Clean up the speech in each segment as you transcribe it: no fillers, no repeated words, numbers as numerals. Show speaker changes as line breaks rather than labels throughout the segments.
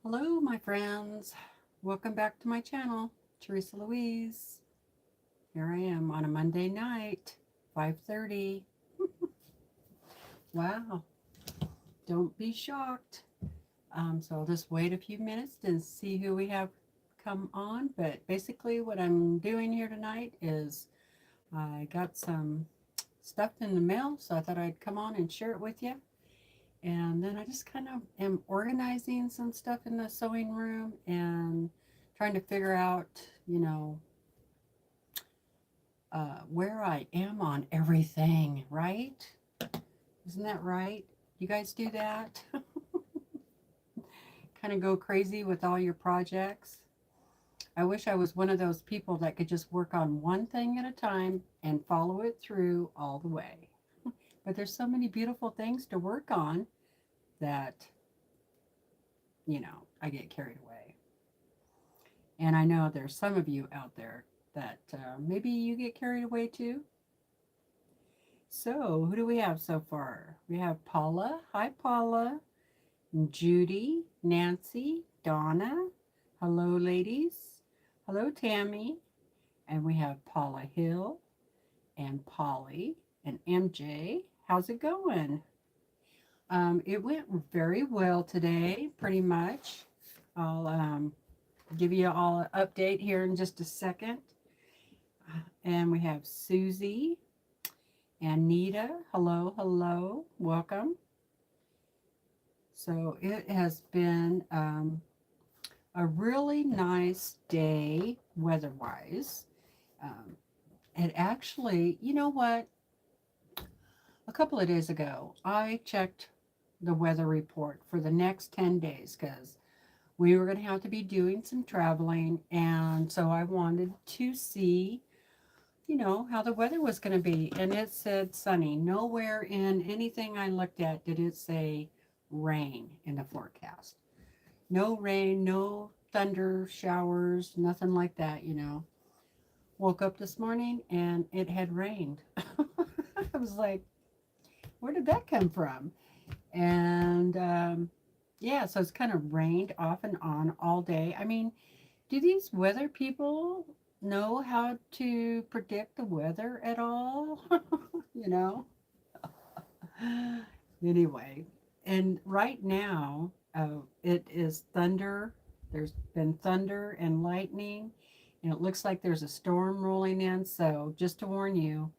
Hello, my friends. Welcome back to my channel, TeresaLouise. Here I am on a Monday night, 5:30. Wow, don't be shocked. So I'll just wait a few minutes to see who we have come on. But basically what I'm doing here tonight is I got some stuff in the mail, so I thought I'd come on and share it with you. And then I just kind of am organizing some stuff in the sewing room and trying to figure out, where I am on everything, right? Isn't that right? You guys do that? Kind of go crazy with all your projects. I wish I was one of those people that could just work on one thing at a time and follow it through all the way. But there's so many beautiful things to work on that, I get carried away. And I know there's some of you out there that maybe you get carried away too. So, who do we have so far? We have Paula. Hi, Paula. Judy, Nancy, Donna. Hello, ladies. Hello, Tammy. And we have Paula Hill and Polly and MJ. How's it going? It went very well today, pretty much. I'll give you all an update here in just a second. And we have Susie and Nita. Hello, hello, welcome. So it has been a really nice day weather-wise. And actually, you know what? A couple of days ago, I checked the weather report for the next 10 days because we were going to have to be doing some traveling. And so I wanted to see, how the weather was going to be. And it said sunny. Nowhere in anything I looked at did it say rain in the forecast. No rain, no thunder showers, nothing like that, Woke up this morning and it had rained. I was like, where did that come from? And yeah, so it's kind of rained off and on all day. I mean, do these weather people know how to predict the weather at all? you know? Anyway, and right now it is thunder. There's been thunder and lightning, and it looks like there's a storm rolling in. So just to warn you,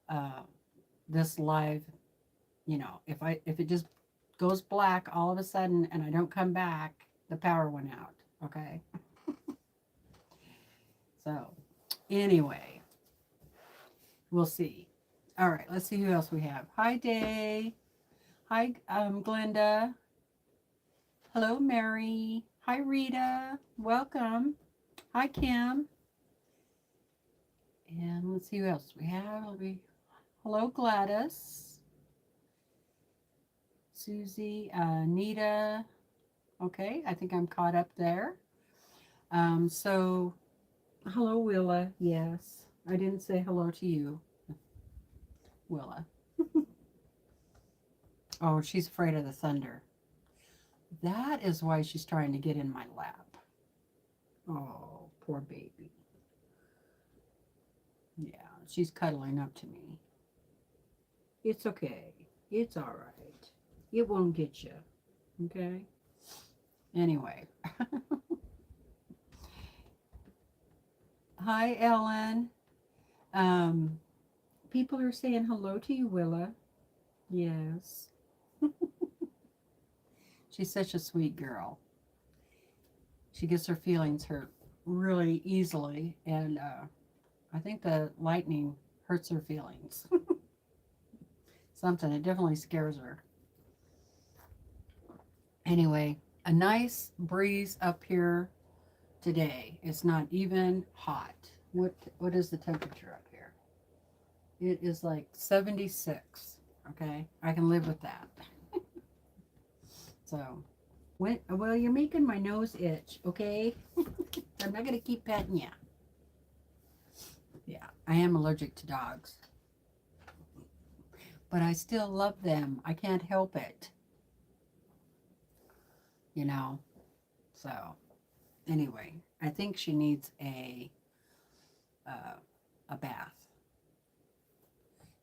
uh, this live, if it just goes black all of a sudden and I don't come back, the power went out. Okay. So anyway, we'll see. All right, let's see who else we have. Hi, Day. Hi, Glenda. Hello, Mary. Hi, Rita. Welcome. Hi, Kim. And let's see who else we have. Hello, Gladys. Susie, Nita. Okay, I think I'm caught up there. So, hello, Willa. Yes, I didn't say hello to you, Willa. Oh, she's afraid of the thunder. That is why she's trying to get in my lap. Oh, poor baby. Yeah, she's cuddling up to me. It's okay. It's all right. It won't get you. Okay? Anyway. Hi, Ellen. People are saying hello to you, Willa. Yes. She's such a sweet girl. She gets her feelings hurt really easily, and I think the lightning hurts her feelings. Something, it definitely scares her. Anyway, a nice breeze up here today. It's not even hot. What is the temperature up here? It is like 76. Okay, I can live with that. So, well, you're making my nose itch, okay? I'm not going to keep petting you. Yeah, I am allergic to dogs. But I still love them. I can't help it. So anyway, I think she needs a bath.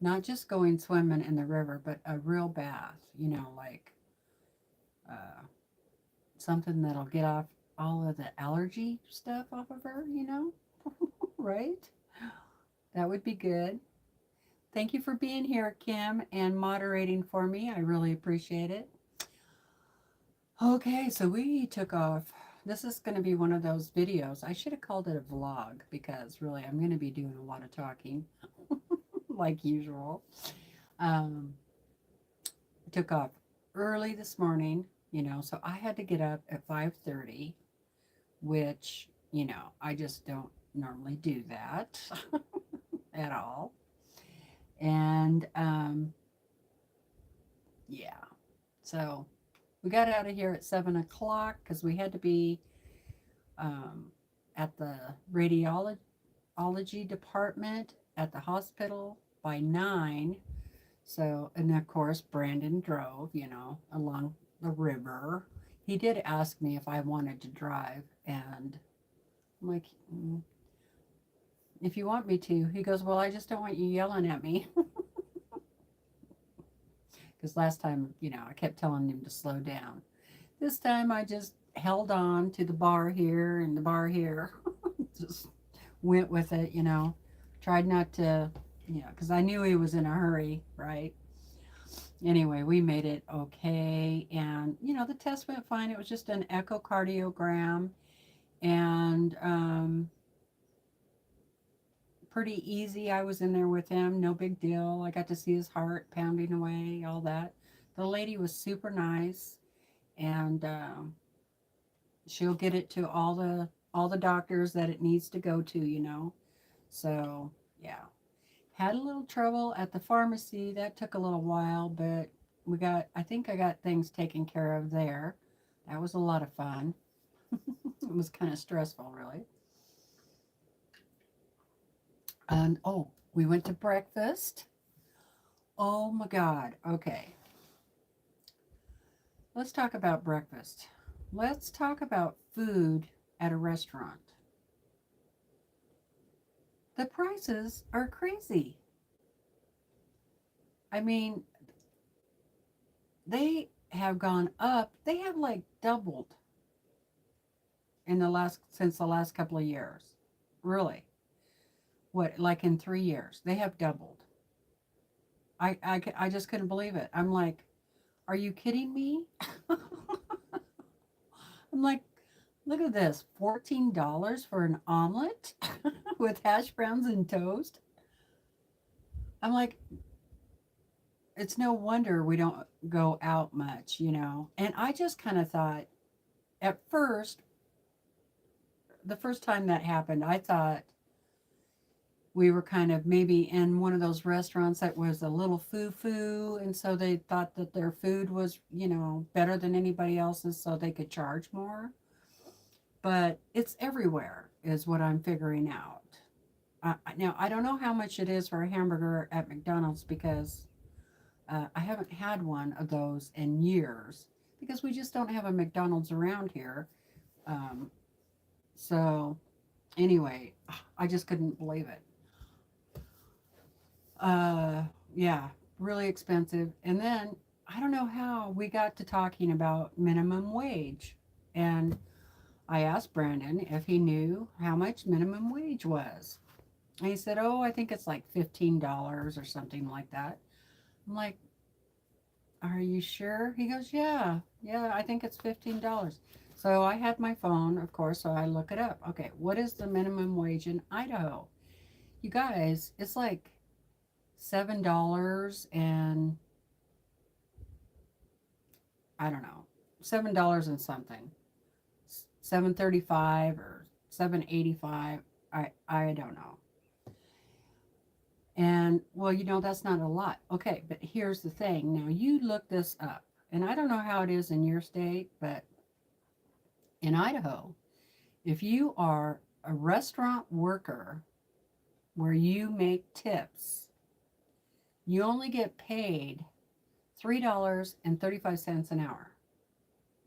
Not just going swimming in the river, but a real bath, you know, like uh, something that'll get off all of the allergy stuff off of her, you know, right? That would be good. Thank you for being here, Kim, and moderating for me. I really appreciate it. Okay, so we took off. This is going to be one of those videos. I should have called it a vlog because really I'm going to be doing a lot of talking like usual. Um, I took off early this morning, you know, so I had to get up at 5:30, which, you know, I just don't normally do that at all. And yeah, so we got out of here at 7 o'clock because we had to be um, at the radiology department at the hospital by 9. So, and of course, Brandon drove, you know, along the river. He did ask me if I wanted to drive, and I'm like, if you want me to. He goes, well, I just don't want you yelling at me. Because last time, you know, I kept telling him to slow down. This time I just held on to the bar here and the bar here. Just went with it, you know. Tried not to, you know, because I knew he was in a hurry, right? Anyway, we made it okay. And, you know, the test went fine. It was just an echocardiogram and pretty easy. I was in there with him. No big deal. I got to see his heart pounding away, all that. The lady was super nice. And she'll get it to all the doctors that it needs to go to, you know. So yeah, had a little trouble at the pharmacy. That took a little while, but I think I got things taken care of there. That was a lot of fun. It was kind of stressful, really. And oh, we went to breakfast. Oh my God. Okay, let's talk about breakfast. Let's talk about food at a restaurant. The prices are crazy. I mean, they have gone up. They have like doubled in the last since the last couple of years. Really. What, like in 3 years? They have doubled. I just couldn't believe it. I'm like, are you kidding me? I'm like, look at this, $14 for an omelet with hash browns and toast. I'm like, it's no wonder we don't go out much, you know. And I just kind of thought at first, the first time that happened, I thought we were kind of maybe in one of those restaurants that was a little foo-foo, and so they thought that their food was, you know, better than anybody else's, so they could charge more. But it's everywhere, is what I'm figuring out. Now, I don't know how much it is for a hamburger at McDonald's because I haven't had one of those in years because we just don't have a McDonald's around here. Um, so, anyway, I just couldn't believe it. Uh, yeah, really expensive. And then I don't know how we got to talking about minimum wage. And I asked Brandon if he knew how much minimum wage was. And he said, oh, I think it's like $15 or something like that. I'm like, are you sure? He goes, yeah, I think it's $15. So I had my phone, of course, so I look it up. Okay, what is the minimum wage in Idaho? You guys, it's like $7 and I don't know, $7 and something, 7.35 or 7.85. I don't know. And well, you know, that's not a lot. Okay, but here's the thing. Now you look this up, and I don't know how it is in your state, but in Idaho, if you are a restaurant worker where you make tips, you only get paid $3.35 an hour.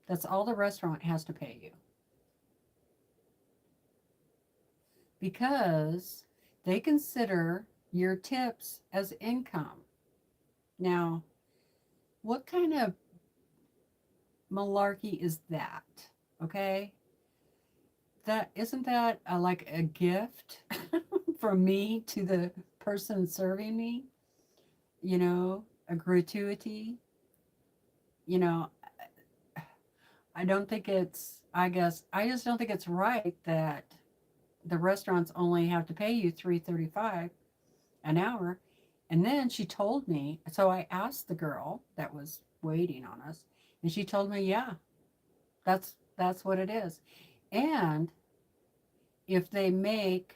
That's all the restaurant has to pay you. because they consider your tips as income. Now, what kind of malarkey is that? Okay? That isn't that like a gift from me to the person serving me? You know, a gratuity. You know, I don't think it's. I guess I just don't think it's right that the restaurants only have to pay you $3.35 an hour. And then she told me. So I asked the girl that was waiting on us, and she told me, yeah, that's what it is. And if they make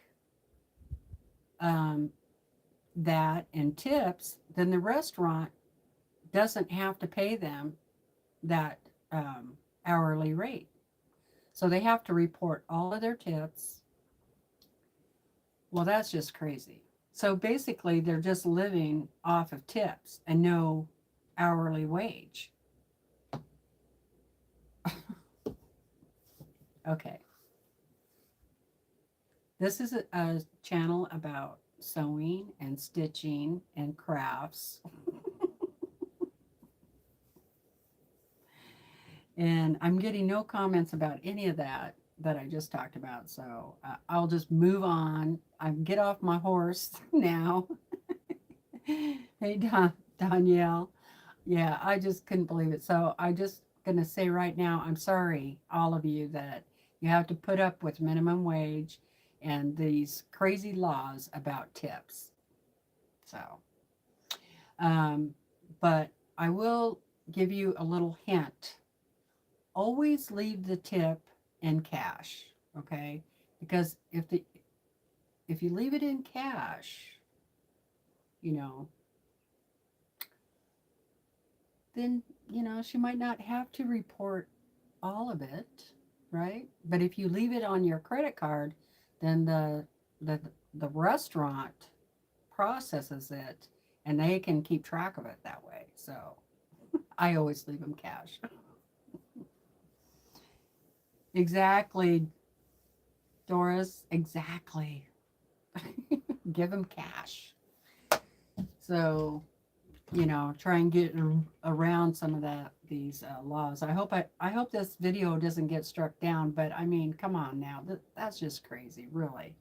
um, that in tips, then the restaurant doesn't have to pay them that hourly rate. So they have to report all of their tips. Well, that's just crazy. So basically, they're just living off of tips and no hourly wage. Okay. This is a channel about sewing and stitching and crafts. And I'm getting no comments about any of that I just talked about. So I'll just move on. I get off my horse now. Hey, Danielle. Yeah, I just couldn't believe it. So I just going to say right now, I'm sorry, all of you, that you have to put up with minimum wage and these crazy laws about tips. So, um, but I will give you a little hint. Always leave the tip in cash, okay? Because if you leave it in cash, you know, then she might not have to report all of it, right? But if you leave it on your credit card, then the the restaurant processes it and they can keep track of it that way. So I always leave them cash. Exactly, Doris. Exactly. Give them cash. So try and get around some of these laws. I hope this video doesn't get struck down, but I mean, come on now, that's just crazy, really.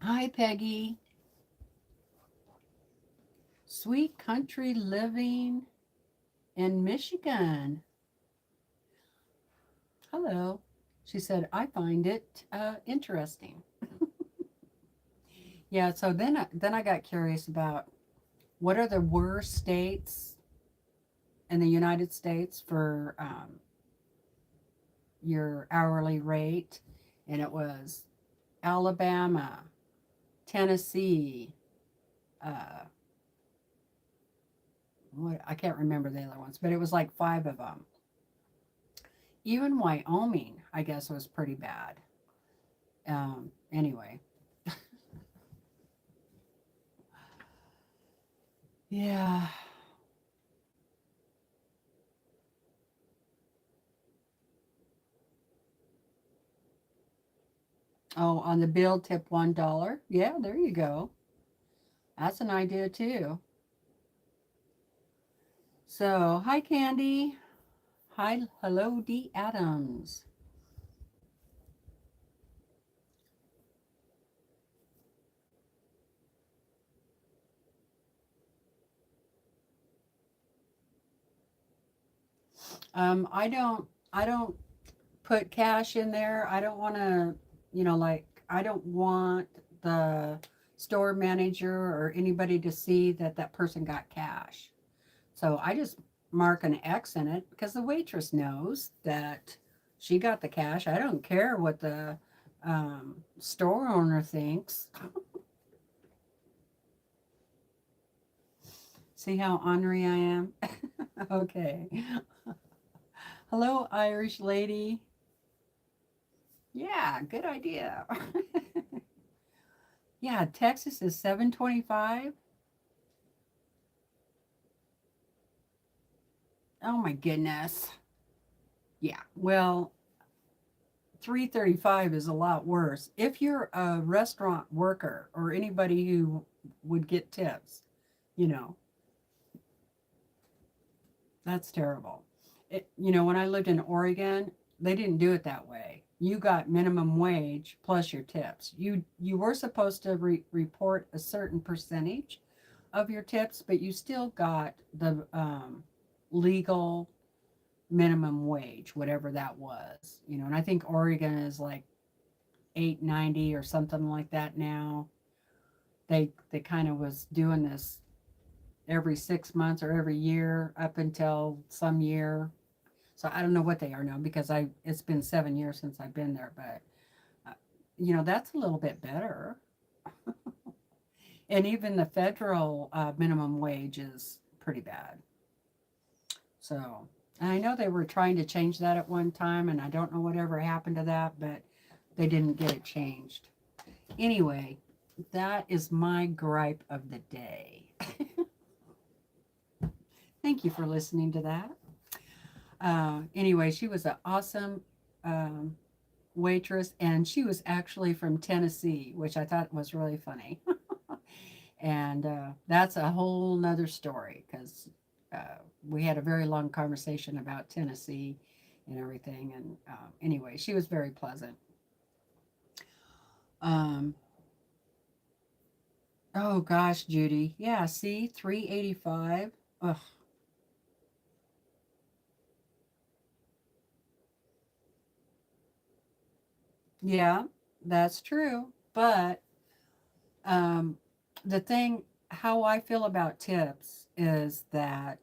Hi, Peggy. Sweet country living in Michigan. Hello. She said, I find it interesting. Yeah, so then I got curious about what are the worst states in the United States for your hourly rate, and it was Alabama, Tennessee, uh, what I can't remember the other ones, but it was like 5 of them. Even Wyoming, I guess, was pretty bad. Anyway, yeah. Oh, on the bill, tip $1. Yeah, there you go. That's an idea too. So, hi, Candy. Hi, hello, D. Adams. I don't put cash in there. I don't want to, like, I don't want the store manager or anybody to see that person got cash. So I just mark an X in it because the waitress knows that she got the cash. I don't care what the store owner thinks. See how ornery I am? Okay. Hello, Irish lady. Yeah, good idea. Yeah, Texas is 725. Oh my goodness. Yeah. Well, $3.35 is a lot worse. If you're a restaurant worker or anybody who would get tips, you know, that's terrible. When I lived in Oregon, they didn't do it that way. You got minimum wage plus your tips. You were supposed to report a certain percentage of your tips, but you still got the legal minimum wage, whatever that was. And I think Oregon is like 8.90 or something like that now. They kind of was doing this every 6 months or every year up until some year. So I don't know what they are now because it's been 7 years since I've been there, but that's a little bit better. And even the federal minimum wage is pretty bad. So, and I know they were trying to change that at one time, and I don't know whatever happened to that, but they didn't get it changed. Anyway, that is my gripe of the day. Thank you for listening to that. Anyway, she was an awesome waitress, and she was actually from Tennessee, which I thought was really funny. And that's a whole nother story because we had a very long conversation about Tennessee and everything. And anyway, she was very pleasant. Oh gosh, Judy. Yeah, see, $3.85. Ugh. Yeah, that's true. But um, the thing, how I feel about tips is that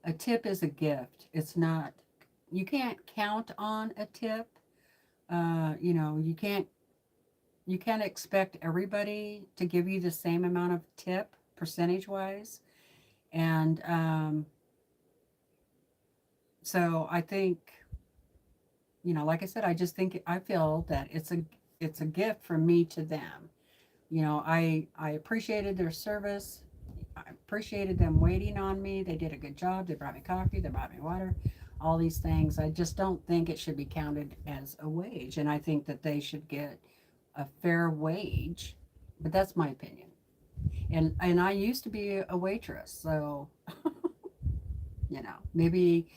a tip is a gift. It's not, you can't count on a tip. You can't expect everybody to give you the same amount of tip percentage wise. And so I think, like I said, I feel that it's a gift from me to them. I appreciated their service. I appreciated them waiting on me. They did a good job. They brought me coffee. They brought me water. All these things. I just don't think it should be counted as a wage. And I think that they should get a fair wage. But that's my opinion. And I used to be a waitress, so maybe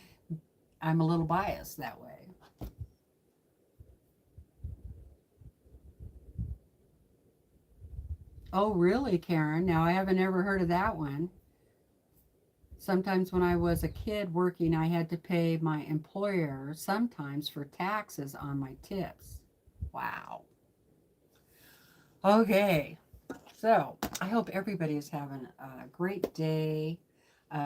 I'm a little biased that way. Oh, really, Karen? Now I haven't ever heard of that one. Sometimes when I was a kid working, I had to pay my employer sometimes for taxes on my tips. Wow. Okay. So I hope everybody is having a great day.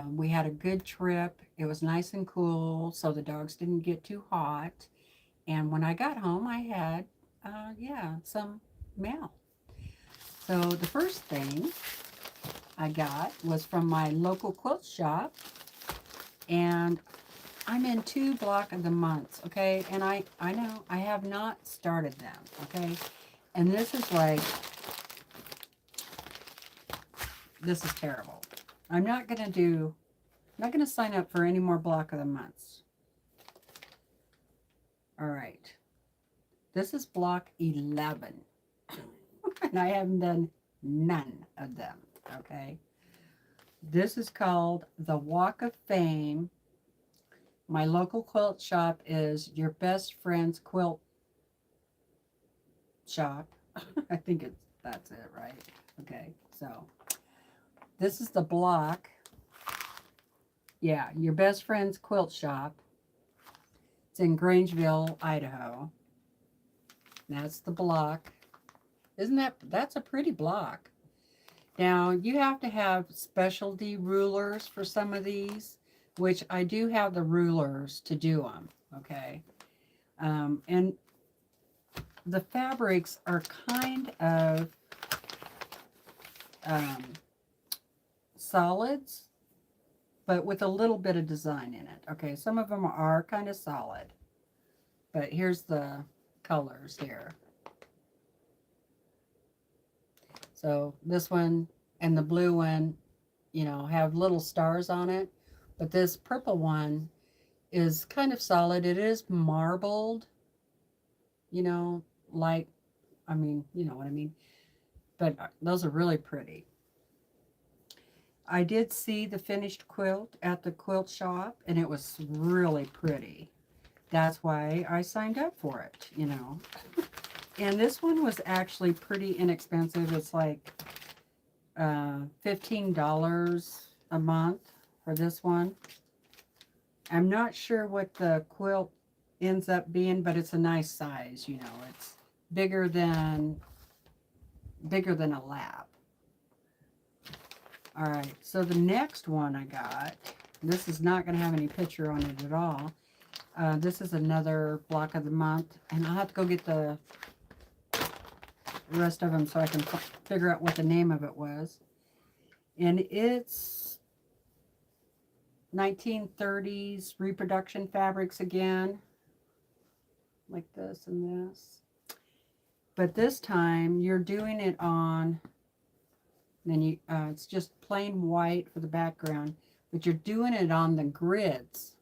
We had a good trip. It was nice and cool, so the dogs didn't get too hot. And when I got home, I had, some mail. So the first thing I got was from my local quilt shop, and I'm in 2 block of the months, okay? And I know I have not started them, okay? And this is terrible. I'm not going to sign up for any more block of the months. All right. This is block 11. And I haven't done none of them, okay? This is called the Walk of Fame. My local quilt shop is Your Best Friend's Quilt Shop. I think that's it, right? Okay, so this is the block. Yeah, Your Best Friend's Quilt Shop. It's in Grangeville, Idaho. That's the block. That's a pretty block. Now, you have to have specialty rulers for some of these, which I do have the rulers to do them, okay? And the fabrics are kind of solids, but with a little bit of design in it. Okay, some of them are kind of solid, but here's the colors here. So this one and the blue one, have little stars on it, but this purple one is kind of solid. It is marbled, you know, like, I mean, you know what I mean. But those are really pretty. I did see the finished quilt at the quilt shop, and it was really pretty. That's why I signed up for it, you know. And this one was actually pretty inexpensive. It's like $15 a month for this one. I'm not sure what the quilt ends up being, but it's a nice size, you know. It's bigger than a lap. All right, so the next one I got, this is not going to have any picture on it at all. This is another block of the month, and I'll have to go get the rest of them so I can figure out what the name of it was. And it's 1930s reproduction fabrics again, like this and this. But this time you're doing it on, then you it's just plain white for the background, but you're doing it on the grids.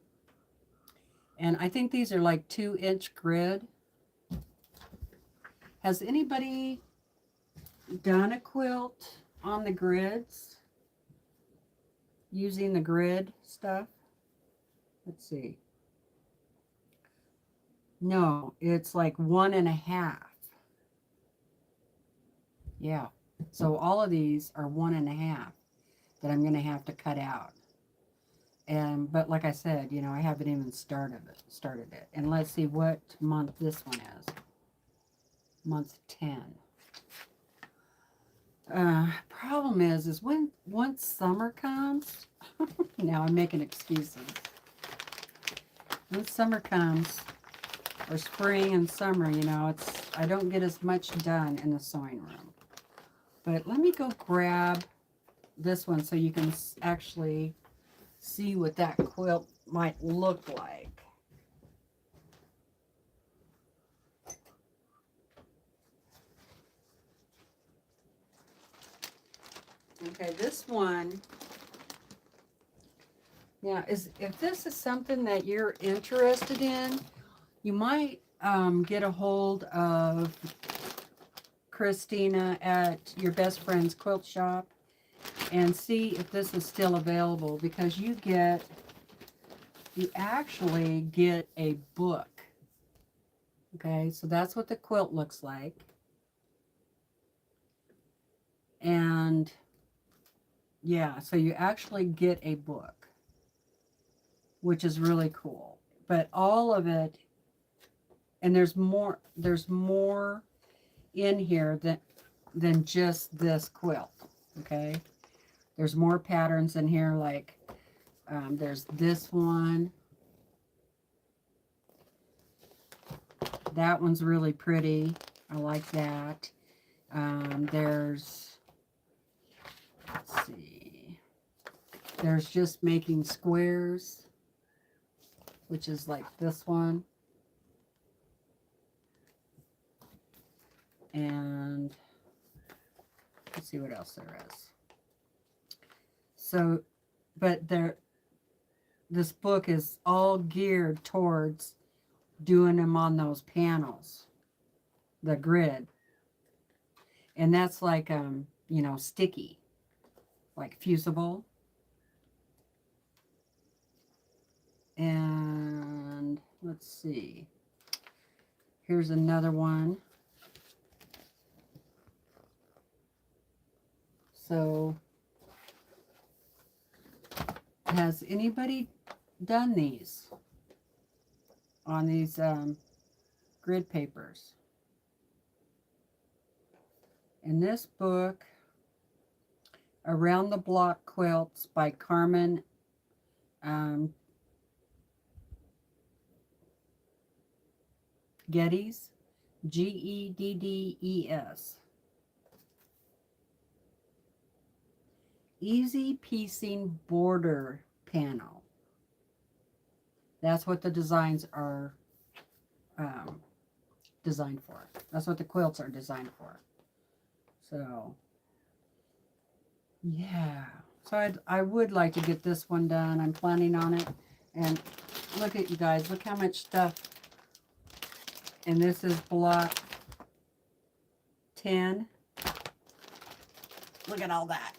And I think these are like 2-inch grid. Has anybody done a quilt on the grids? Using the grid stuff? Let's see. No, it's like 1.5. Yeah. So all of these are 1.5 that I'm going to have to cut out. But like I said, you know, I haven't even started it. And let's see what month this one is. Month 10. Problem is when once summer comes, now I'm making excuses. When summer comes, or spring and summer, you know, I don't get as much done in the sewing room. But let me go grab this one so you can actually see what that quilt might look like. Okay, this one, now, if this is something that you're interested in, you might get a hold of Christina at your best friend's quilt shop and see if this is still available, because you actually get a book. Okay, so that's what the quilt looks like. And yeah, so you actually get a book, which is really cool. But all of it, and there's more in here than just this quilt. Okay, there's more patterns in here, like there's this one. That one's really pretty. I like that. Let's see, there's just making squares, which is like this one. And let's see what else there is. So, but this book is all geared towards doing them on those panels, the grid. And that's like, you know, sticky, like fusible. And let's see. Here's another one. So, has anybody done these on these grid papers? In this book, Around the Block Quilts by Carmen Geddes, Geddes. Easy piecing border panel. That's what the designs are designed for. That's what the quilts are designed for. So, yeah. So I would like to get this one done. I'm planning on it. And look at you guys. Look how much stuff And this is block 10. Look at all that.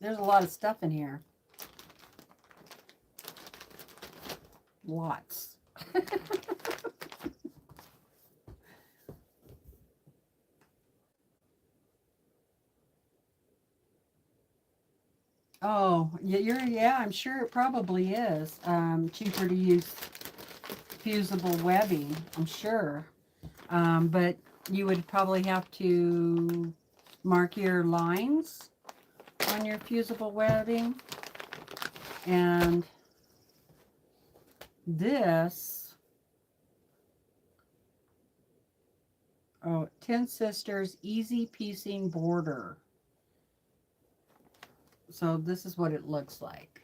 There's a lot of stuff in here. Lots. Oh, yeah, I'm sure it probably is. Cheaper to use fusible webbing, I'm sure. But you would probably have to mark your lines on your fusible webbing. And this, oh, 10 Sisters Easy Piecing Border. So this is what it looks like.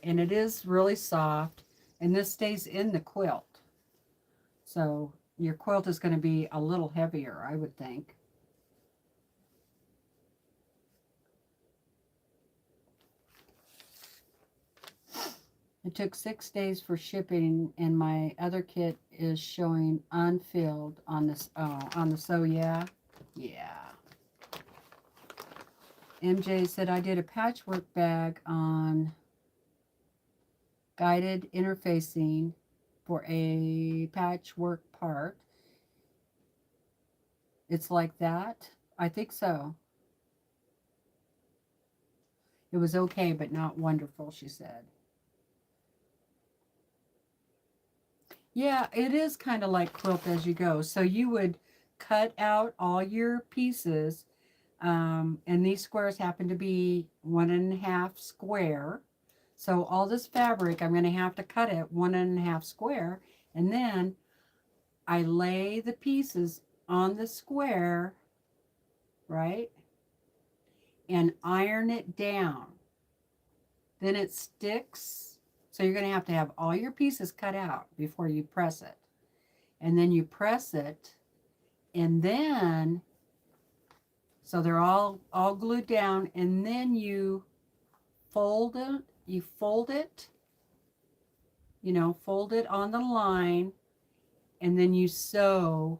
And it is really soft. And this stays in the quilt. So your quilt is going to be a little heavier, I would think. It took 6 days for shipping, and my other kit is showing unfilled on this. Oh, on the So Yeah. MJ said I did a patchwork bag on guided interfacing for a patchwork part. It's like that? I think so. It was okay, but not wonderful, she said. Yeah, it is kind of like Quilt As You Go. So you would cut out all your pieces, and these squares happen to be 1.5 square. So all this fabric, I'm going to have to cut it 1.5 square, and then I lay the pieces on the square, right, and iron it down. Then it sticks. So you're going to have all your pieces cut out before you press it. And then you press it, and then, so they're all glued down, and then you fold it, fold it on the line, and then you sew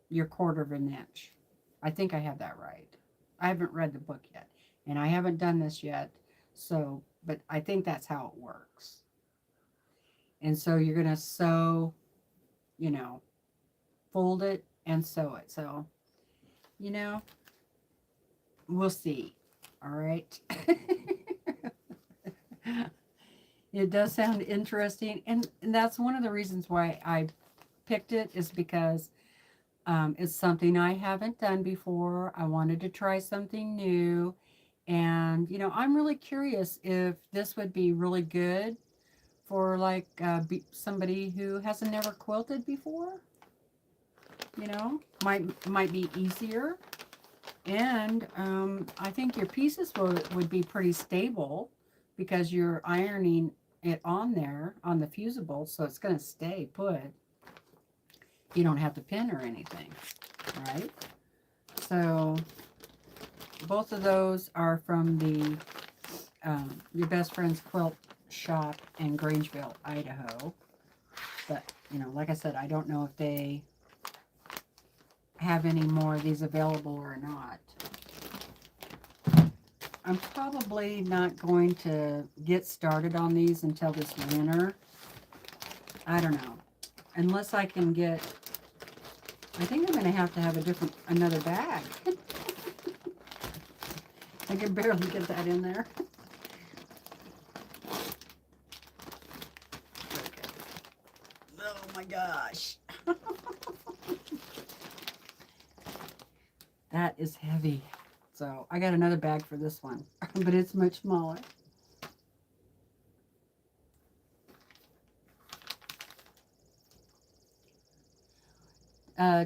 your 1/4 of an inch. I think I have that right. I haven't read the book yet, and I haven't done this yet, so, but I think that's how it works. And so you're going to sew, fold it and sew it. So, we'll see. All right. It does sound interesting. And that's one of the reasons why I picked it, is because it's something I haven't done before. I wanted to try something new. And, I'm really curious if this would be really good for like somebody who hasn't never quilted before. Might be easier. And I think your pieces would be pretty stable because you're ironing it on there on the fusible, so it's going to stay put. You don't have to pin or anything, right? So both of those are from the Your Best Friend's Quilt shop in Grangeville, Idaho. But, like I said, I don't know if they have any more of these available or not. I'm probably not going to get started on these until this winter. I don't know. Unless I can get, I think I'm going to have another bag. I can barely get that in there. Okay. Oh my gosh. That is heavy. So I got another bag for this one, but it's much smaller.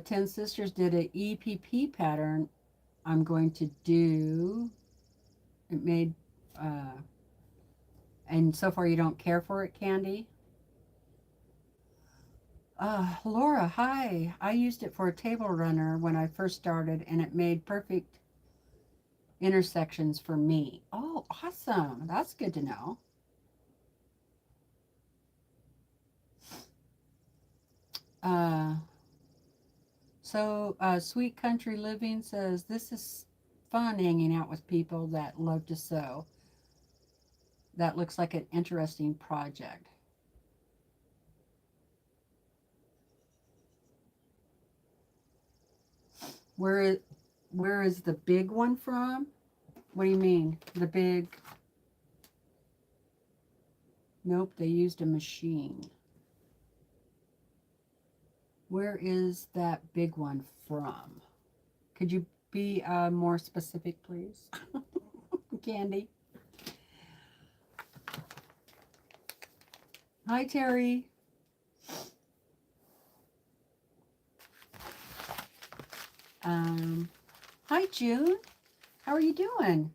Ten Sisters did a EPP pattern. I'm going to do, it made, and so far you don't care for it, Candy? Laura, hi. I used it for a table runner when I first started, and it made perfect intersections for me. Oh, awesome. That's good to know. Uh, Sweet Country Living says, this is fun hanging out with people that love to sew. That looks like an interesting project. Where, where is the big one from? What do you mean? The big... Nope, they used a machine. Where is that big one from? Could you be more specific, please? Candy. Hi, Terry. Hi, June. How are you doing?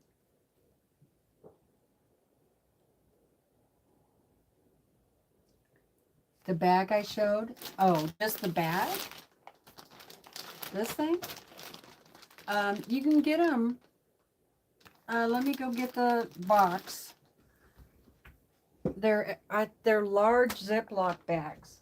The bag I showed? Oh, just the bag? This thing? You can get them. Let me go get the box. They're large Ziploc bags.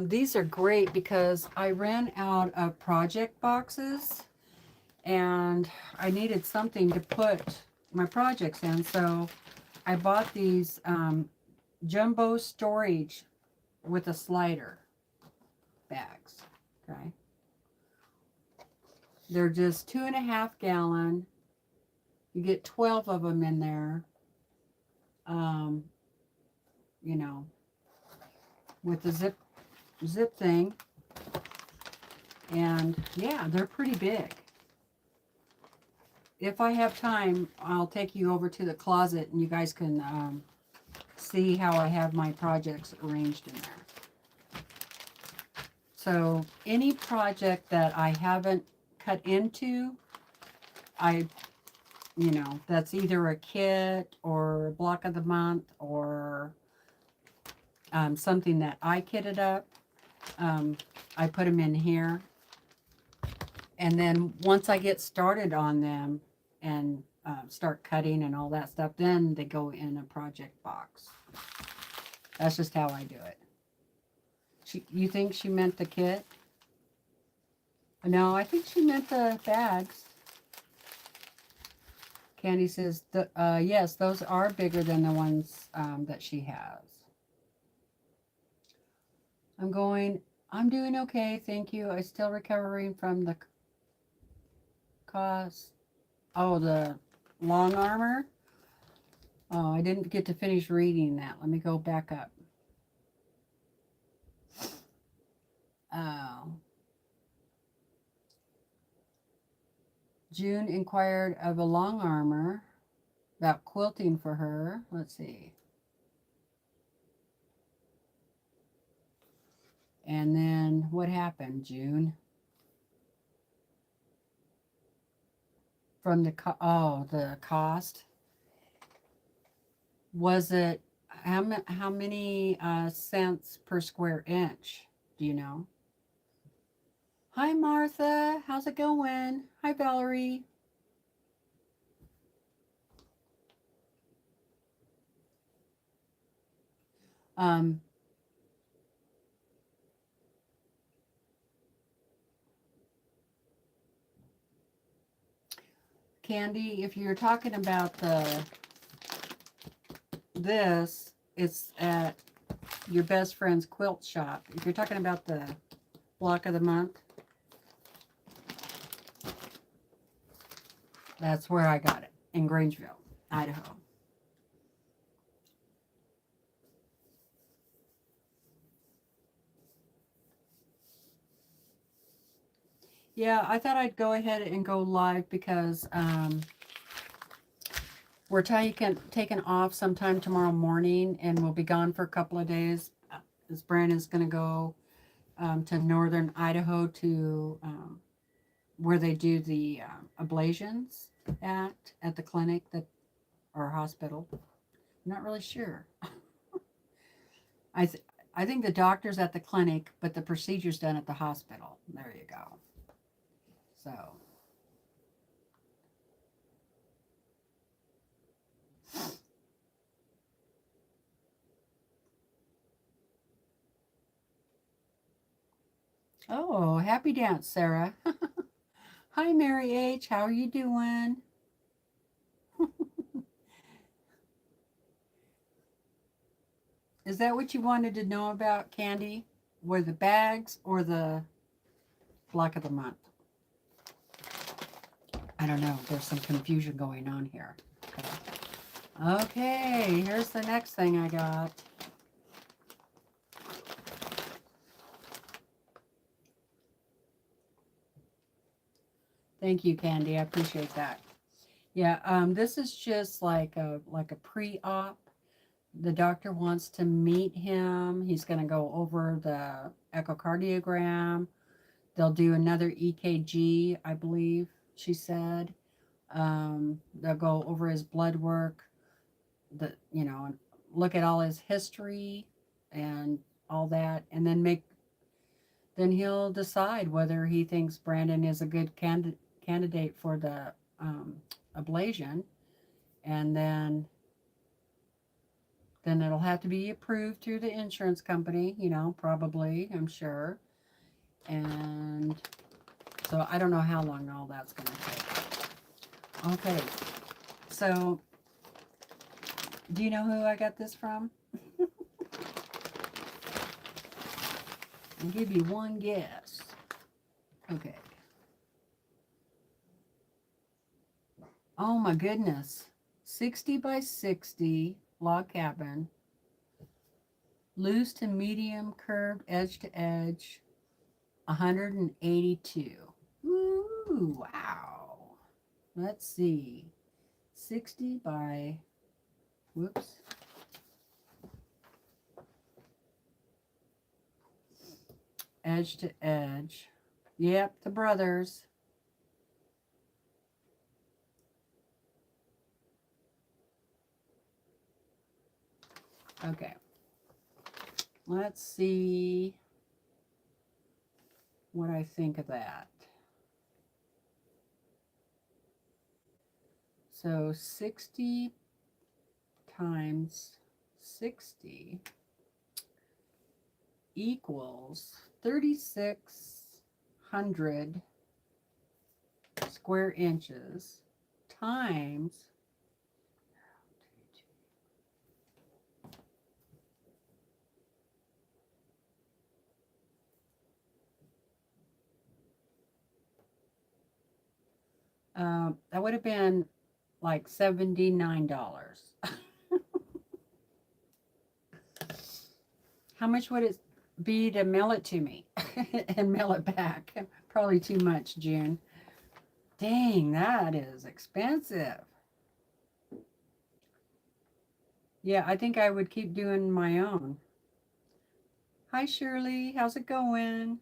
These are great because I ran out of project boxes and I needed something to put my projects in. So I bought these jumbo storage with a slider bags. Okay. They're just 2.5 gallon. You get 12 of them in there. You know, with the zip thing. And yeah, they're pretty big. If I have time, I'll take you over to the closet and you guys can see how I have my projects arranged in there. So any project that I haven't cut into, that's either a kit or a block of the month or something that I kitted up. I put them in here. And then once I get started on them and start cutting and all that stuff, then they go in a project box. That's just how I do it. You think she meant the kit? No, I think she meant the bags. Candy says, yes, those are bigger than the ones that she has. I'm doing okay, thank you. I'm still recovering from the cause. Oh, the Longarm. Oh, I didn't get to finish reading that. Let me go back up. Oh. June inquired of a Longarm about quilting for her. Let's see. And then what happened, June? From the cost. Was it how many cents per square inch? Do you know? Hi, Martha. How's it going? Hi, Valerie. Candy, if you're talking about this, it's at your best friend's quilt shop. If you're talking about the block of the month, that's where I got it, in Grangeville, Idaho. Yeah, I thought I'd go ahead and go live because we're taking off sometime tomorrow morning and we'll be gone for a couple of days. This Brandon's going to go to northern Idaho to where they do the ablations at the clinic or hospital. I'm not really sure. I think the doctor's at the clinic, but the procedure's done at the hospital. There you go. So, oh, happy dance, Sarah. Hi, Mary H. How are you doing? Is that what you wanted to know about, Candy? Were the bags or the block of the month? I don't know. There's some confusion going on here. Okay, here's the next thing I got. Thank you, Candy. I appreciate that. Yeah, this is just like a pre-op. The doctor wants to meet him. He's going to go over the echocardiogram. They'll do another EKG, I believe she said. They'll go over his blood work, look at all his history and all that, and then he'll decide whether he thinks Brandon is a good candidate for the ablation, and then it'll have to be approved through the insurance company, probably, I'm sure. And so I don't know how long all that's going to take. Okay, so do you know who I got this from? I'll give you one guess. Okay. Oh my goodness. 60 by 60 log cabin. Loose to medium curved edge to edge. 182. Ooh, wow. Let's see. 60 by, whoops. Edge to edge. Yep, the brothers. Okay. Let's see what I think of that. So 60 times 60 equals 3,600 square inches times that would have been like $79. How much would it be to mail it to me and mail it back? Probably too much, June. Dang, that is expensive. Yeah, I think I would keep doing my own. Hi, Shirley. How's it going?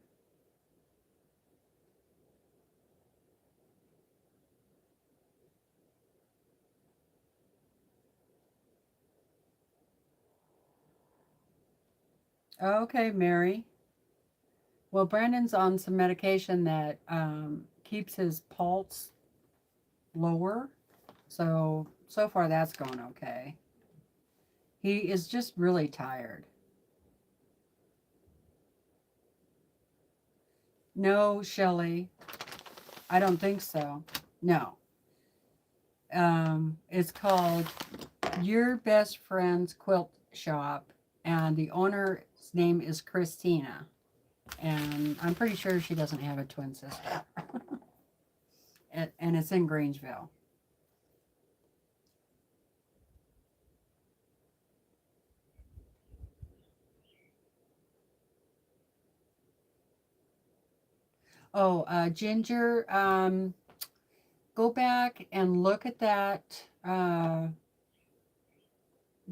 Okay, Mary. Well, Brandon's on some medication that keeps his pulse lower. So far that's going okay. He is just really tired. No, Shelley, I don't think so. No. It's called Your Best Friend's Quilt Shop, and the owner's name is Christina. And I'm pretty sure she doesn't have a twin sister. And it's in Grangeville. Oh, Ginger, go back and look at that. Go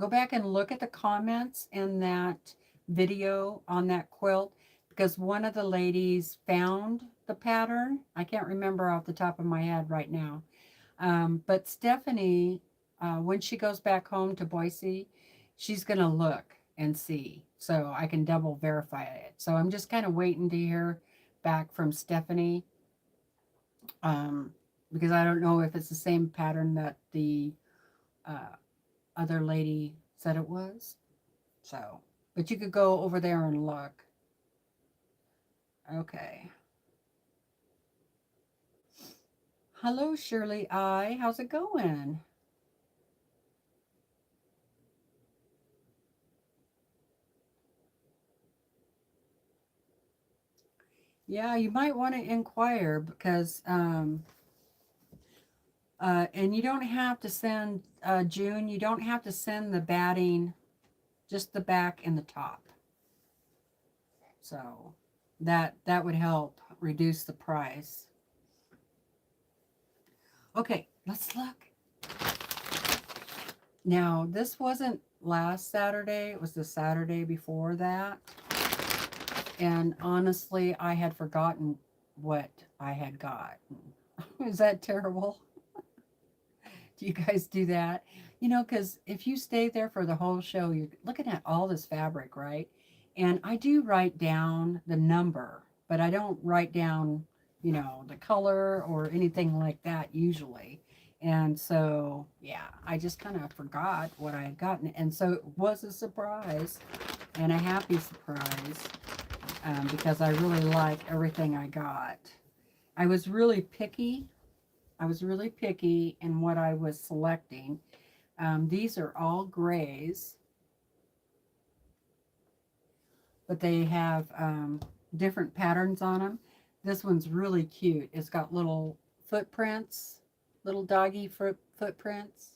back and look at the comments in that video on that quilt, because one of the ladies found the pattern. I can't remember off the top of my head right now. But Stephanie, when she goes back home to Boise, she's going to look and see so I can double verify it. So I'm just kind of waiting to hear back from Stephanie um, because I don't know if it's the same pattern that the uh, other lady said it was. So, but you could go over there and look. Okay. Hello, Shirley I. How's it going? Yeah, you might want to inquire because, and you don't have to send, June, you don't have to send the batting, just the back and the top. So that would help reduce the price. Okay, let's look. Now, this wasn't last Saturday, it was the Saturday before that. And honestly, I had forgotten what I had got. Is that terrible? Do you guys do that? You know, because if you stay there for the whole show, you're looking at all this fabric, right? And I do write down the number, but I don't write down, the color or anything like that usually. And so, yeah, I just kind of forgot what I had gotten. And so it was a surprise and a happy surprise, because I really like everything I got. I was really picky. I was really picky in what I was selecting. These are all grays, but they have different patterns on them. This one's really cute. It's got little footprints, little doggy footprints.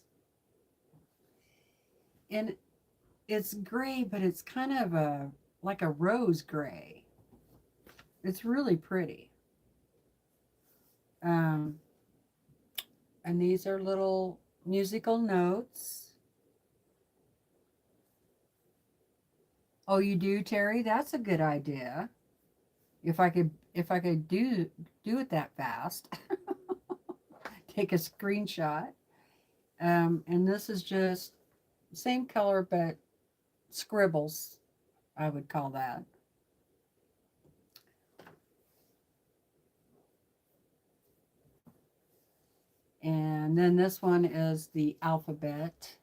And it's gray, but it's kind of like a rose gray. It's really pretty. Um, and these are little musical notes. Oh, you do, Terry? That's a good idea. If I could do it that fast, take a screenshot. And this is just same color but scribbles, I would call that. And then this one is the alphabet.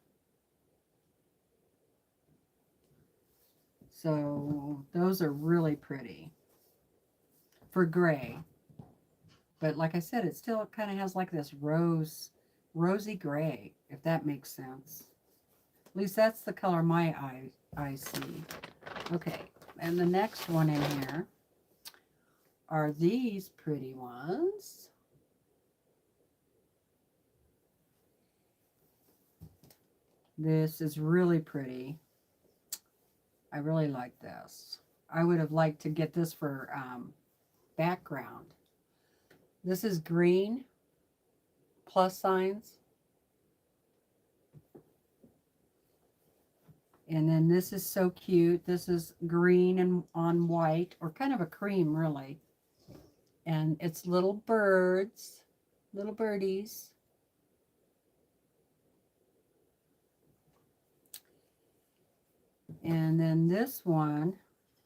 So those are really pretty for gray. But like I said, it still kind of has like this rosy gray, if that makes sense. At least that's the color my eyes see. Okay, and the next one in here are these pretty ones. This is really pretty. I really like this. I would have liked to get this for background. This is green, plus signs. And then this is so cute. This is green and on white, or kind of a cream, really. And it's little birds, little birdies. And then this one,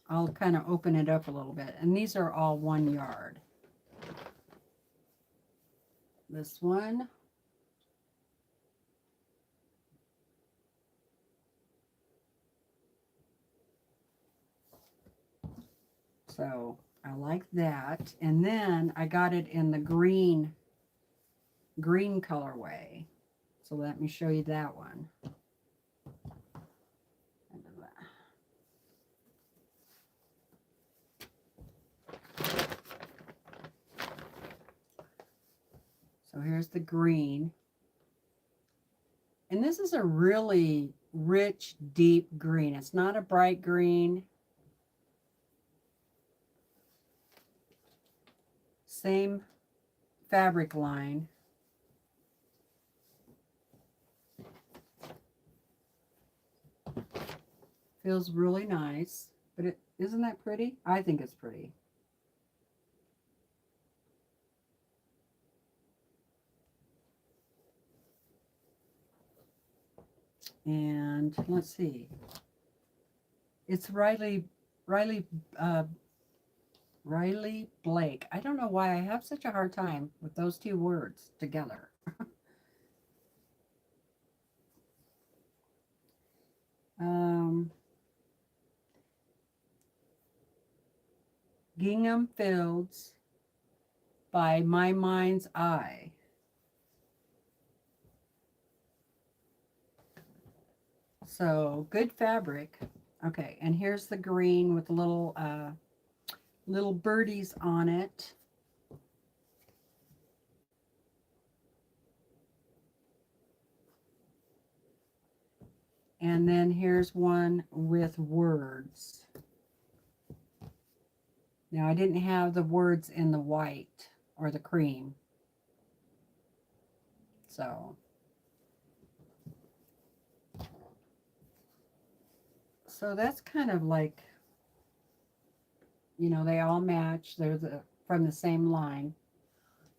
I'll kind of open it up a little bit. And these are all 1 yard. This one. So I like that. And then I got it in the green colorway. So let me show you that one. So here's the green. And this is a really rich, deep green. It's not a bright green. Same fabric line. Feels really nice. But isn't that pretty? I think it's pretty. And let's see. It's Riley Riley Blake. I don't know why I have such a hard time with those two words together. um, Gingham Fields by My Mind's Eye. So good fabric. Okay, and here's the green with little birdies on it. And then here's one with words. Now I didn't have the words in the white or the cream. So that's kind of like, you know, they all match. They're from the same line.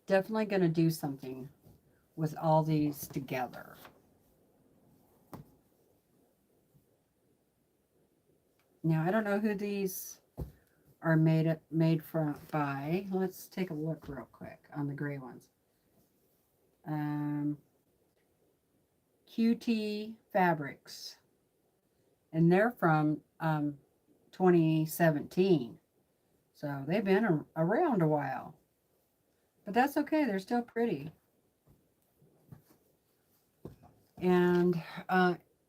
Definitely going to do something with all these together. Now, I don't know who these are made by. Let's take a look real quick on the gray ones. QT Fabrics. And they're from 2017. So they've been around a while. But that's okay. They're still pretty. And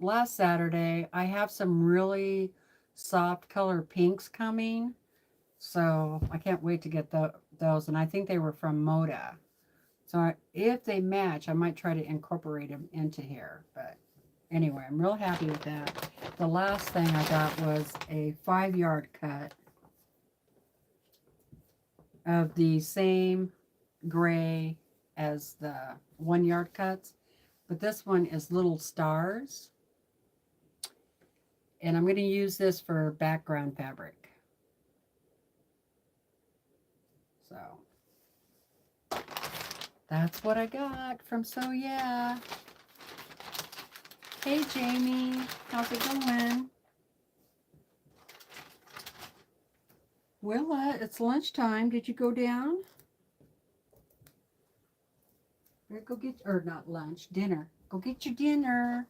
last Saturday, I have some really soft color pinks coming. So I can't wait to get those. And I think they were from Moda. So if they match, I might try to incorporate them into here. But anyway, I'm real happy with that. The last thing I got was a 5-yard cut of the same gray as the 1-yard cuts. But this one is little stars. And I'm going to use this for background fabric. So that's what I got from So Yeah. Hey Jamie, how's it going? Willa, it's lunchtime. Did you go down? Better go get, or not lunch, dinner. Go get your dinner.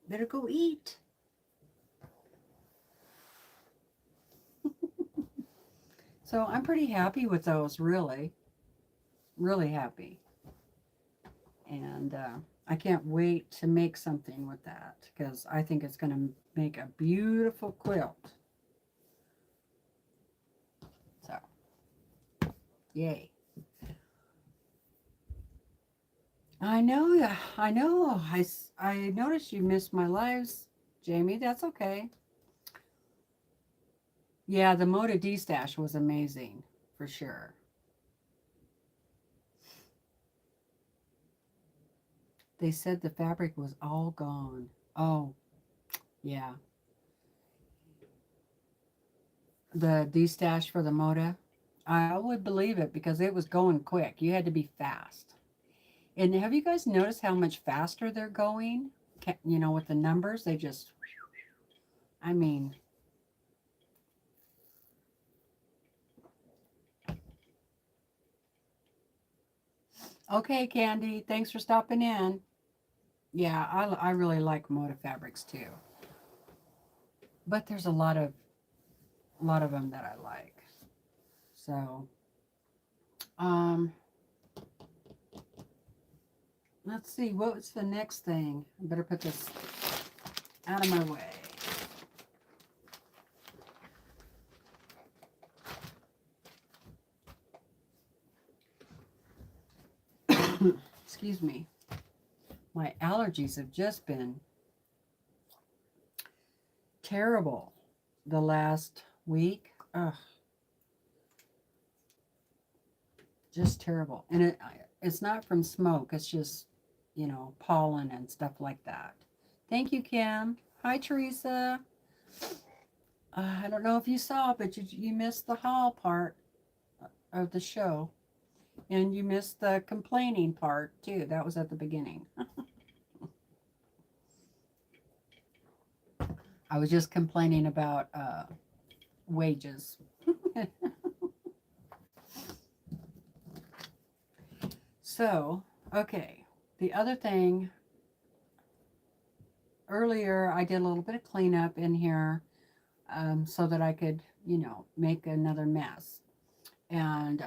Better go eat. So I'm pretty happy with those, really. Really happy. And I can't wait to make something with that because I think it's going to make a beautiful quilt. So, yay. I know. I noticed you missed my lives, Jamie. That's okay. Yeah, the Moda D-Stash was amazing, for sure. They said the fabric was all gone. Oh, yeah. The D-Stash for the Moda. I would believe it because it was going quick. You had to be fast. And have you guys noticed how much faster they're going? You know, with the numbers, they just, I mean, okay, Candy, thanks for stopping in. Yeah, I really like Moda fabrics too. But there's a lot of them that I like. So, um, let's see, what's the next thing? I better put this out of my way. Excuse me. My allergies have just been terrible the last week. Ugh. Just terrible. And it's not from smoke. It's just, you know, pollen and stuff like that. Thank you, Kim. Hi, Teresa. I don't know if you saw, but you missed the haul part of the show. And you missed the complaining part, too. That was at the beginning. I was just complaining about wages. So, okay. The other thing, earlier I did a little bit of cleanup in here so that I could, you know, make another mess. And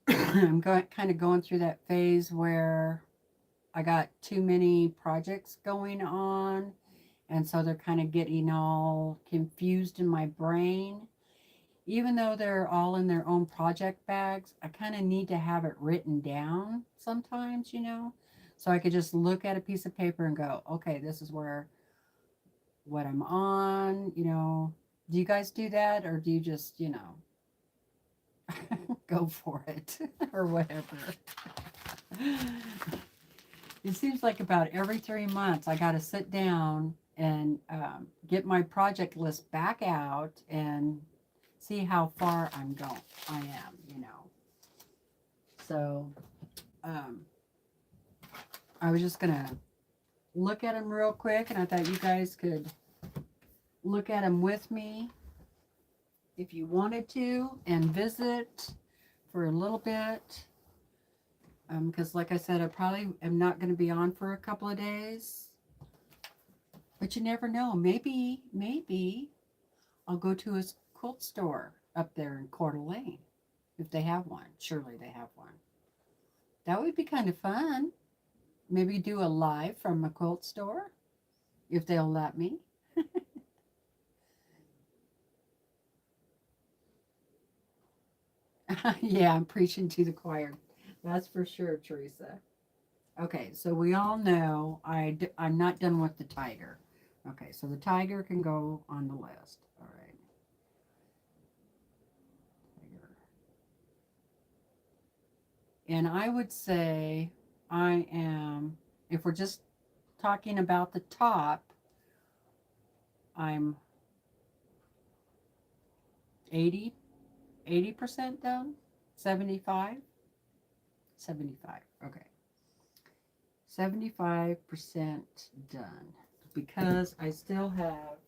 I'm kind of going through that phase where I got too many projects going on. And so they're kind of getting all confused in my brain. Even though they're all in their own project bags, I kind of need to have it written down sometimes, you know, so I could just look at a piece of paper and go, okay, this is where what I'm on, you know. Do you guys do that, or do you just, you know, go for it or whatever? It seems like about every 3 months I got to sit down and get my project list back out and see how far I am, you know. So I was just gonna look at them real quick, and I thought you guys could look at them with me if you wanted to, and visit for a little bit. Because like I said, I probably am not going to be on for a couple of days. But you never know. Maybe I'll go to a quilt store up there in Coeur d'Alene if they have one. Surely they have one. That would be kind of fun. Maybe do a live from a quilt store if they'll let me. Yeah, I'm preaching to the choir. That's for sure, Teresa. Okay, so we all know I'm not done with the tiger. Okay, so the tiger can go on the list. All right. Tiger. And I would say I am, if we're just talking about the top, I'm 80% done. 75? 75. Okay. 75% done. Because I still have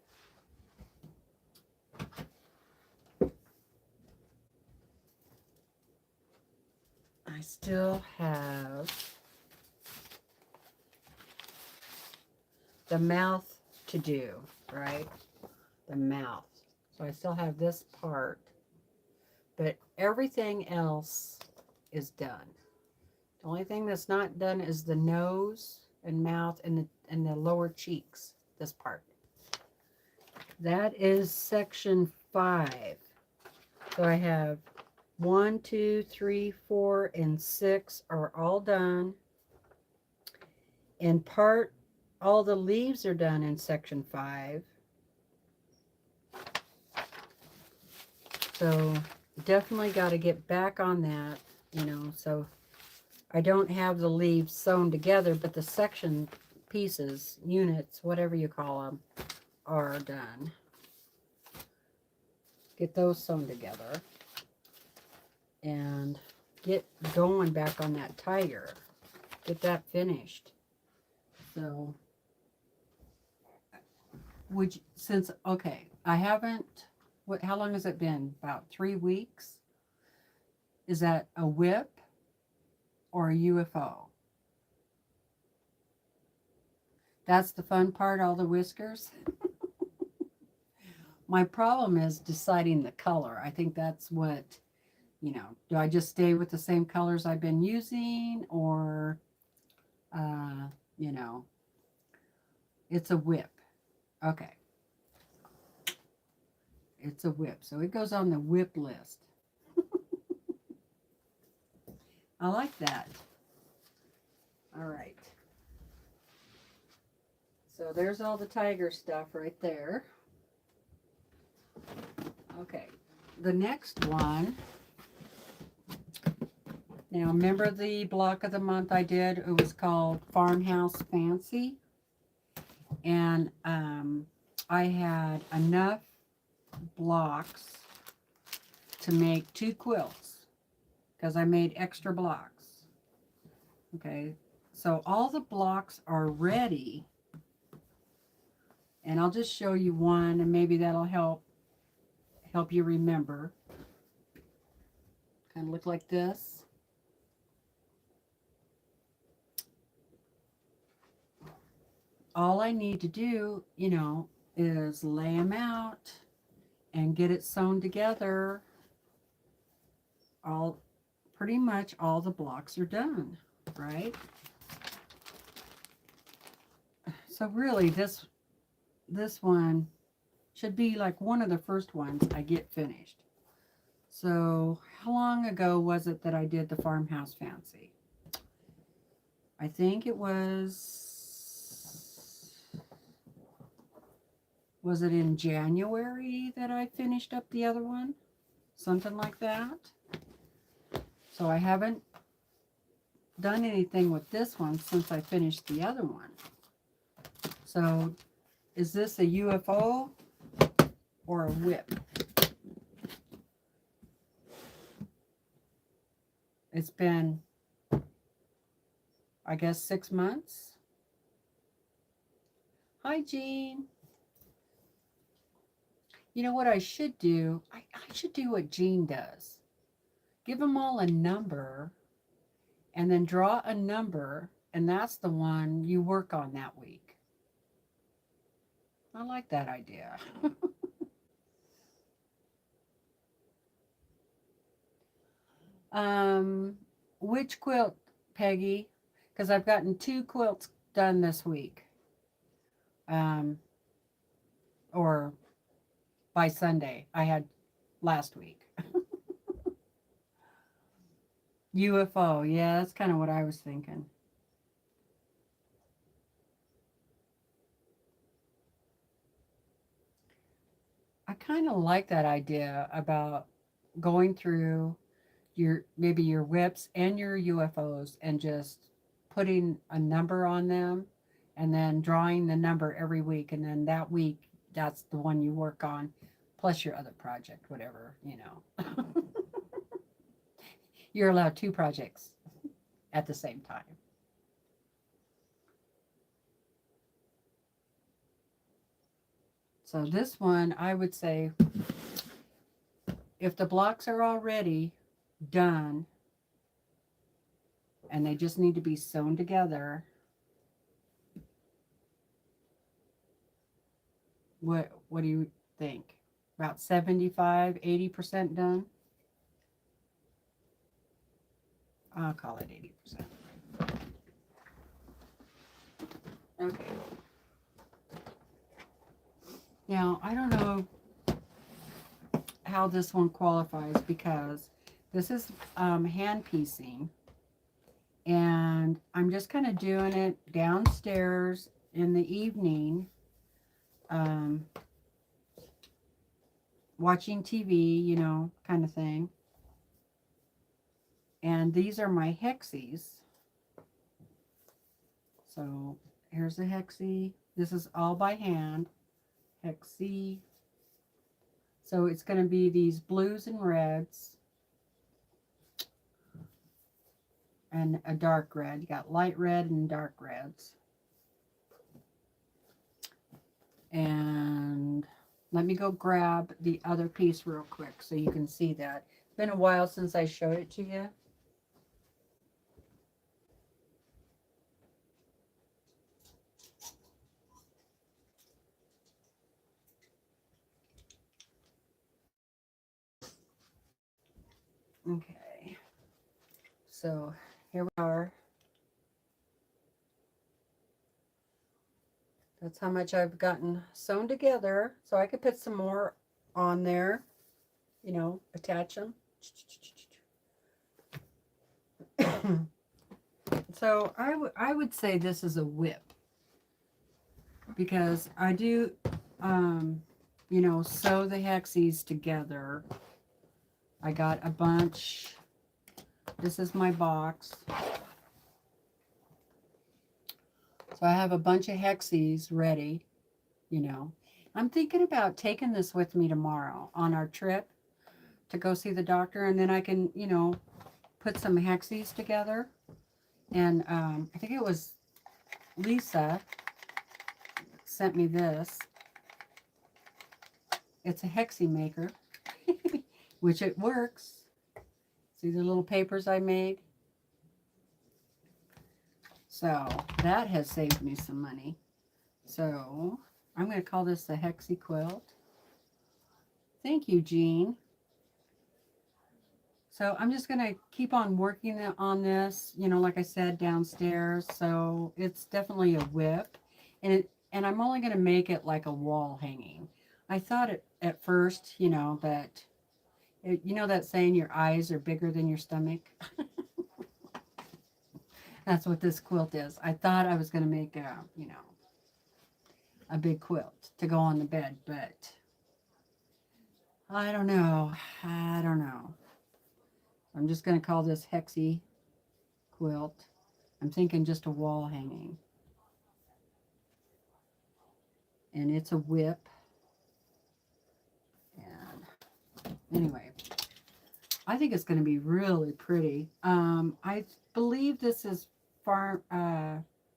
the mouth to do, right? The mouth. So I still have this part, but everything else is done. The only thing that's not done is the nose and mouth and the lower cheeks, this part. That is section 5. So I have 1, 2, 3, 4, and 6 are all done. And all the leaves are done in section 5. So definitely got to get back on that, you know. So I don't have the leaves sewn together, but the section pieces, units, whatever you call them, are done. Get those sewn together and get going back on that tiger. Get that finished. So okay, I haven't, how long has it been? About 3 weeks? Is that a WIP or a UFO? That's the fun part, all the whiskers. My problem is deciding the color. I think that's what, you know, do I just stay with the same colors I've been using, or, you know, it's a WIP. Okay. It's a WIP. So it goes on the WIP list. I like that. All right. So there's all the tiger stuff right there. Okay. The next one. Now, remember the block of the month I did? It was called Farmhouse Fancy. And I had enough blocks to make 2 quilts because I made extra blocks. Okay. So all the blocks are ready. And I'll just show you one, and maybe that'll help you remember. Kind of look like this. All I need to do, you know, is lay them out and get it sewn together. Pretty much all the blocks are done, right? So really this one should be like one of the first ones I get finished. So how long ago was it that I did the farmhouse fancy? I think it was it in January that I finished up the other one? Something like that. So I haven't done anything with this one since I finished the other one. So is this a UFO or a WIP? It's been, I guess, 6 months. Hi, Jean. You know what I should do? I should do what Jean does. Give them all a number and then draw a number, and that's the one you work on that week. I like that idea. Which quilt, Peggy? Because I've gotten 2 quilts done this week. Or by Sunday. I had last week. UFO. Yeah, that's kind of what I was thinking. I kind of like that idea about going through maybe your WIPS and your UFOs and just putting a number on them and then drawing the number every week, and then that week that's the one you work on plus your other project, whatever, you know. You're allowed 2 projects at the same time. So this one, I would say, if the blocks are already done and they just need to be sewn together, what do you think? About 75, 80% done? I'll call it 80%. Okay. Now, I don't know how this one qualifies because this is hand piecing, and I'm just kind of doing it downstairs in the evening, watching TV, you know, kind of thing. And these are my hexies. So here's the hexie. This is all by hand. Hexie. So it's going to be these blues and reds and a dark red. You got light red and dark reds. And let me go grab the other piece real quick so you can see that. It's been a while since I showed it to you. Okay, so here we are. That's how much I've gotten sewn together. So I could put some more on there, you know, attach them. So I would say this is a WIP because I do, you know, sew the hexies together. I got a bunch. This is my box. So I have a bunch of hexies ready, you know. I'm thinking about taking this with me tomorrow on our trip to go see the doctor, and then I can, you know, put some hexies together And I think it was Lisa sent me this. It's a hexie maker, which it works. See the little papers I made? So that has saved me some money. So I'm going to call this the hexie quilt. Thank you, Jean. So I'm just going to keep on working on this, you know, like I said, downstairs. So it's definitely a whip. And I'm only going to make it like a wall hanging. I thought at first, you know, that, you know that saying your eyes are bigger than your stomach? That's what this quilt is. I thought I was going to make a, you know, a big quilt to go on the bed, but I don't know. I don't know. I'm just going to call this hexie quilt. I'm thinking just a wall hanging. And it's a whip. And anyway, I think it's going to be really pretty. I believe this is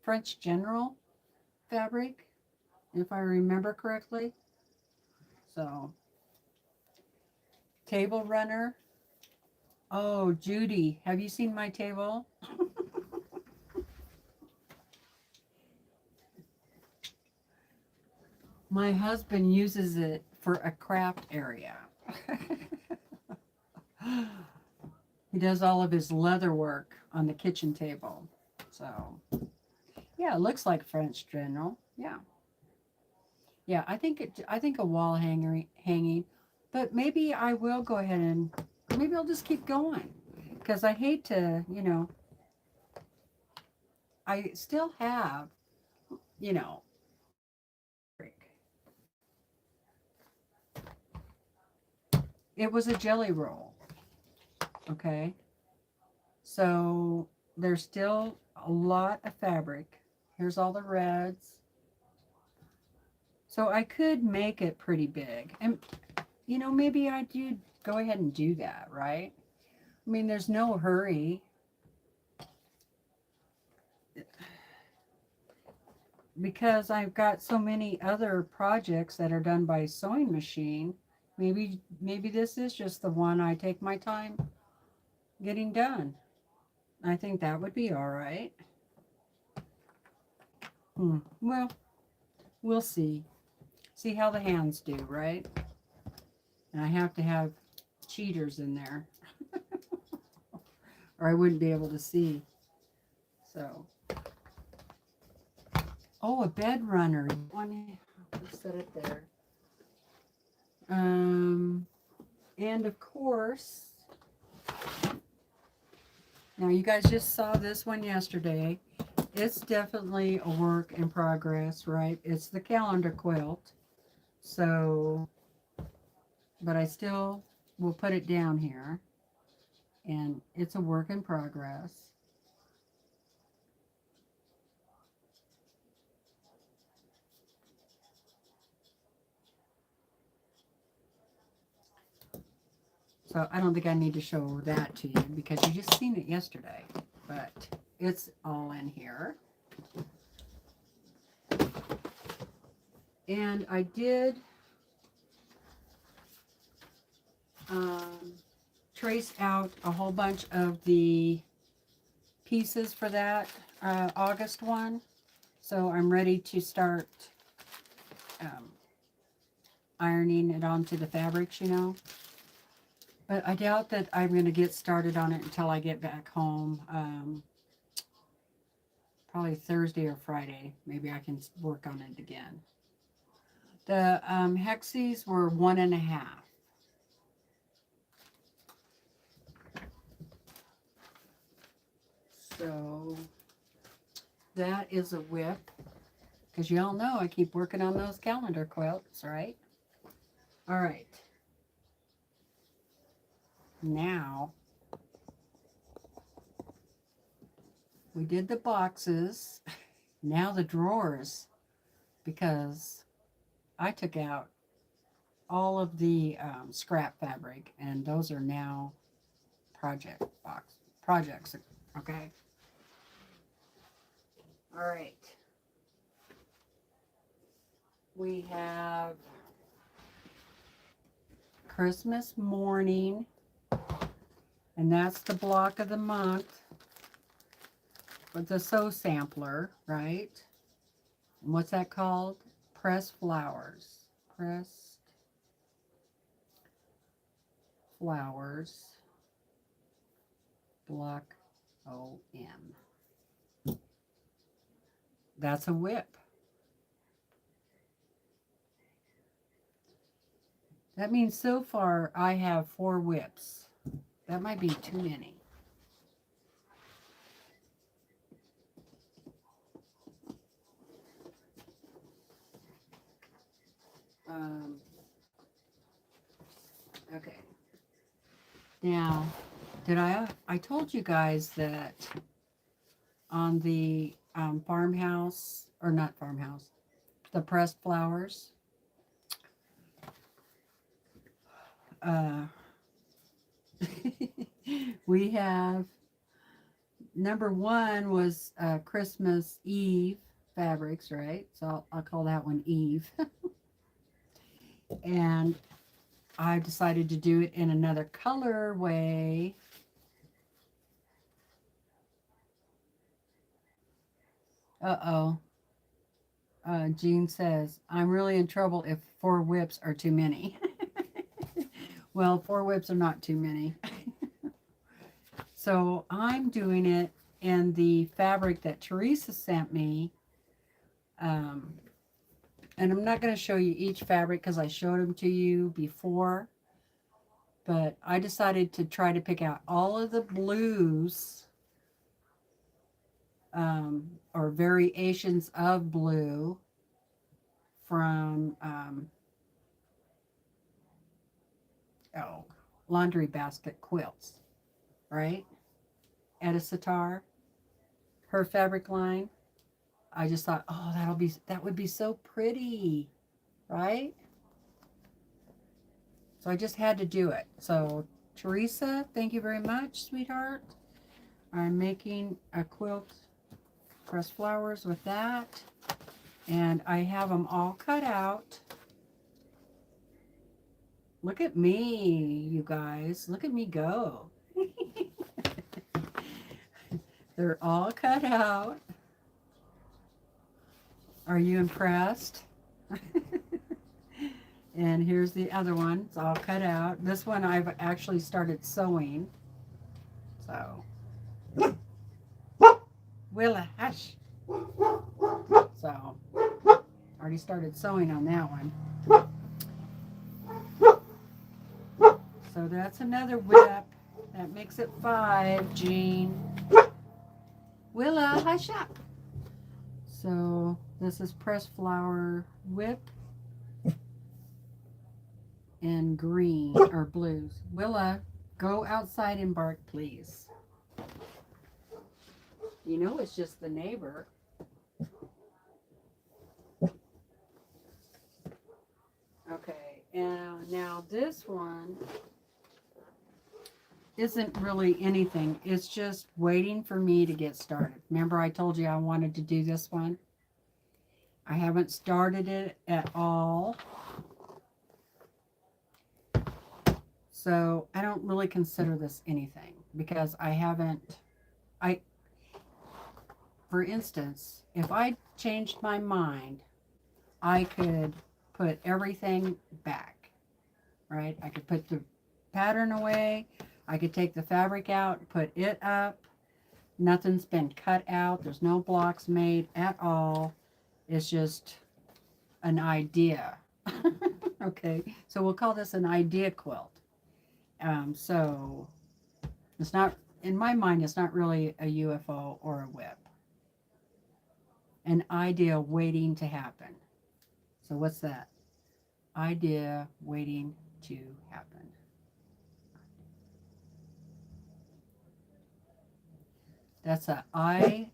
French General fabric, if I remember correctly. So, table runner. Oh, Judy, have you seen my table? My husband uses it for a craft area. He does all of his leather work on the kitchen table. So, yeah, it looks like French General. Yeah. Yeah, I think a wall hanging, but maybe I will go ahead and maybe I'll just keep going because I hate to, you know, I still have, you know, it was a jelly roll. Okay. So there's still a lot of fabric. Here's all the reds. So I could make it pretty big. And, you know, maybe I do go ahead and do that, right? I mean, there's no hurry. Because I've got so many other projects that are done by sewing machine. Maybe this is just the one I take my time getting done. I think that would be all right. Well, we'll see. See how the hands do, right? And I have to have cheaters in there or I wouldn't be able to see. So, oh, a bed runner. Let's set it there. And of course, now you guys just saw this one yesterday. It's definitely a work in progress, right? It's the calendar quilt. So, but I still will put it down here. And it's a work in progress. So I don't think I need to show that to you because you just seen it yesterday. But it's all in here. And I did trace out a whole bunch of the pieces for that August one. So I'm ready to start ironing it onto the fabrics, you know. But I doubt that I'm going to get started on it until I get back home. Probably Thursday or Friday. Maybe I can work on it again. The hexies were 1.5. So that is a whip. Because you all know I keep working on those calendar quilts, right? All right. Now, we did the boxes. Now the drawers. Because I took out all of the scrap fabric. And those are now projects. Okay? All right. We have Christmas morning, and that's the block of the month with the sew sampler, right? And what's that called? Pressed flowers. Pressed flowers. Block OM. That's a WIP. That means so far I have 4 WIPs. That might be too many. Okay. Now, I told you guys that on the farmhouse, or not farmhouse, the pressed flowers, we have, number 1 was Christmas Eve fabrics, right? So I'll call that one Eve. And I decided to do it in another colorway. Uh-oh. Jean says, I'm really in trouble if 4 WIPs are too many. Well, 4 WIPs are not too many. So I'm doing it in the fabric that Teresa sent me. And I'm not going to show you each fabric because I showed them to you before. But I decided to try to pick out all of the blues or variations of blue from laundry basket quilts, right? Etta Sitar, her fabric line. I just thought, oh, that would be so pretty, right? So I just had to do it. So Teresa, thank you very much, sweetheart. I'm making a quilt, pressed flowers with that, and I have them all cut out. Look at me, you guys. Look at me go. They're all cut out. Are you impressed? And here's the other one. It's all cut out. This one I've actually started sewing. So, Willa, hush. So, already started sewing on that one. So that's another WIP. That makes it 5, Jean. Willa, hush up. So this is pressed flower WIP and green or blues. Willa, go outside and bark, please. You know it's just the neighbor. Okay, and now this one isn't really anything. It's just waiting for me to get started. Remember I told you I wanted to do this one? I haven't started it at all. So I don't really consider this anything because for instance, if I changed my mind, I could put everything back, right? I could put the pattern away. I could take the fabric out, put it up. Nothing's been cut out. There's no blocks made at all. It's just an idea. Okay, so we'll call this an idea quilt. So it's not, in my mind, it's not really a UFO or a WIP. An idea waiting to happen. So what's that? Idea waiting to happen. That's a IWTH.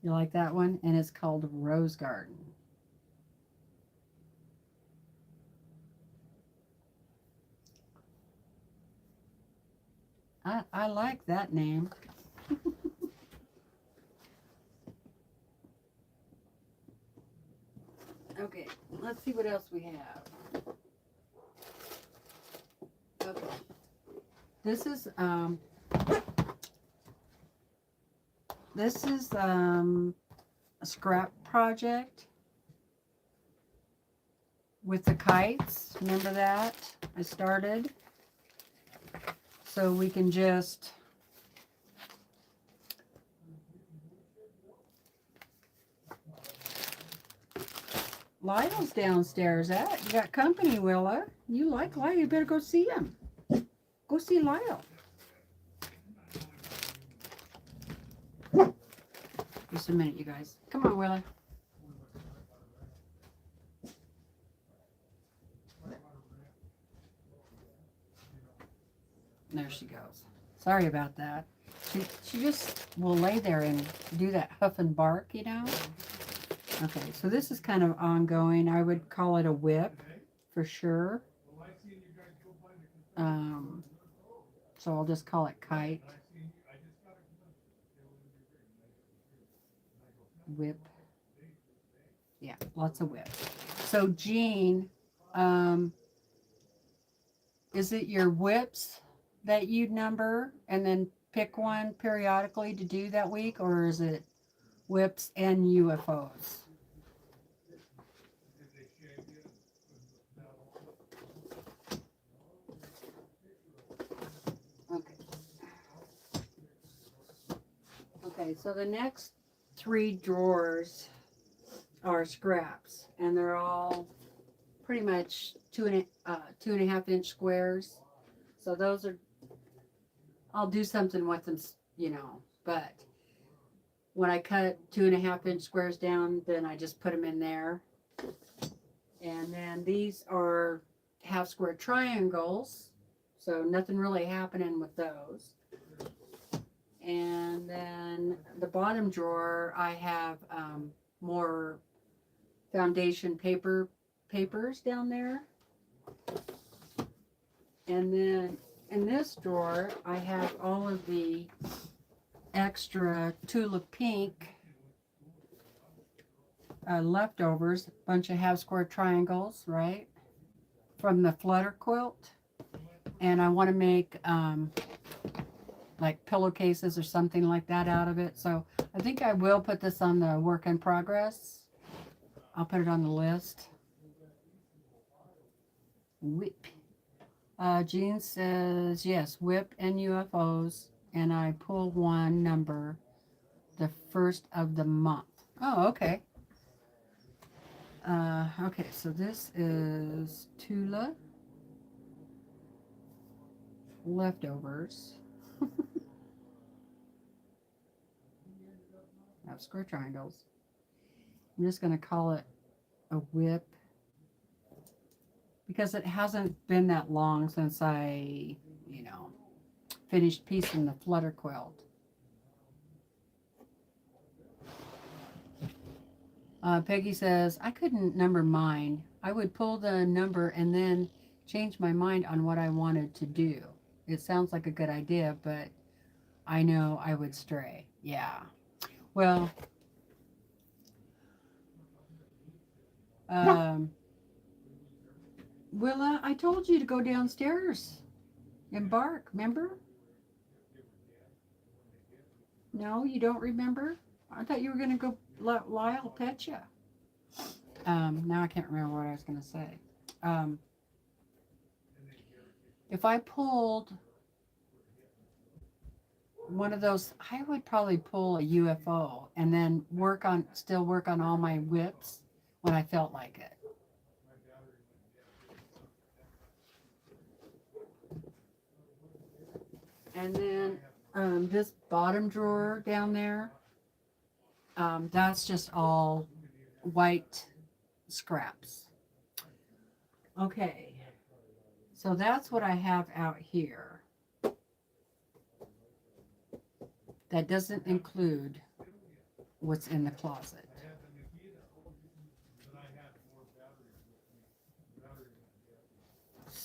You like that one? And it's called Rose Garden. I like that name. Okay, let's see what else we have. Okay. This is a scrap project with the kites. Remember that? I started. So we can just Lyle's downstairs. You got company, Willa. You like Lyle, you better go see him. Go see Lyle. Just a minute, you guys. Come on, Willa. There she goes. Sorry about that. She just will lay there and do that huff and bark, you know? Okay, so this is kind of ongoing. I would call it a whip for sure. So I'll just call it kite. Whip. Yeah, lots of whip. So Jean, is it your whips that you number and then pick one periodically to do that week, or is it whips and UFOs? Okay. Okay, so the next 3 drawers are scraps, and they're all pretty much 2.5 inch squares. So those are, I'll do something with them, you know, but when I cut 2.5 inch squares down, then I just put them in there. And then these are half square triangles, so nothing really happening with those. And then the bottom drawer, I have more foundation papers down there. And then in this drawer, I have all of the extra Tula pink leftovers, a bunch of half square triangles, right, from the flutter quilt. And I want to make like pillowcases or something like that out of it. So I think I will put this on the work in progress. I'll put it on the list. Whip. Jean says, yes, whip and UFOs. And I pull one number the first of the month. Oh, okay. Okay, so this is Tula leftovers. Have square triangles. I'm just going to call it a whip because it hasn't been that long since I, you know, finished piecing the flutter quilt. Peggy says, I couldn't number mine. I would pull the number and then change my mind on what I wanted to do. It sounds like a good idea, but I know I would stray. Yeah. Well, Willa, I told you to go downstairs and bark, remember? No, you don't remember? I thought you were going to go let Lyle pet you. Now I can't remember what I was going to say. If I pulled one of those, I would probably pull a UFO and then still work on all my whips when I felt like it. And then this bottom drawer down there, that's just all white scraps. Okay, so that's what I have out here. That doesn't include what's in the closet.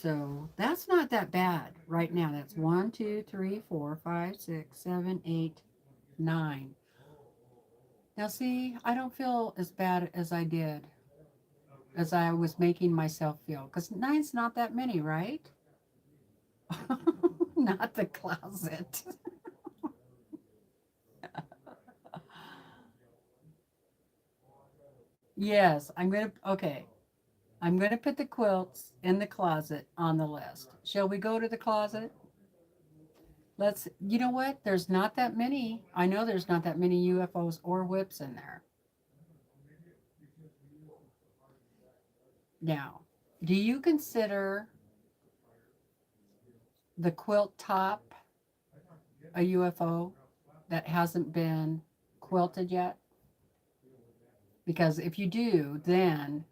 So that's not that bad right now. That's 1, 2, 3, 4, 5, 6, 7, 8, 9. Now, see, I don't feel as bad as I did, as I was making myself feel. Because nine's not that many, right? Not the closet. Yes, okay. I'm going to put the quilts in the closet on the list. Shall we go to the closet? You know what? There's not that many. I know there's not that many UFOs or WIPS in there. Now, do you consider the quilt top a UFO that hasn't been quilted yet? Because if you do, then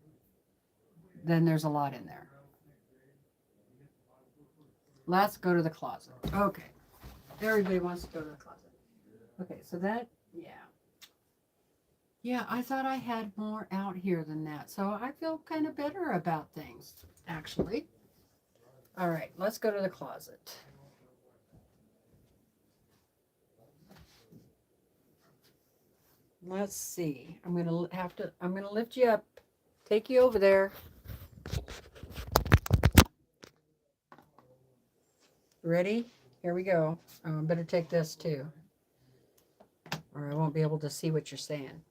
there's a lot in there. Let's go to the closet. Okay. Everybody wants to go to the closet. Okay, so that, yeah. Yeah, I thought I had more out here than that. So I feel kind of better about things, actually. All right, let's go to the closet. Let's see. I'm gonna lift you up, take you over there. Ready? Here we go. Oh, I better take this too, or I won't be able to see what you're saying.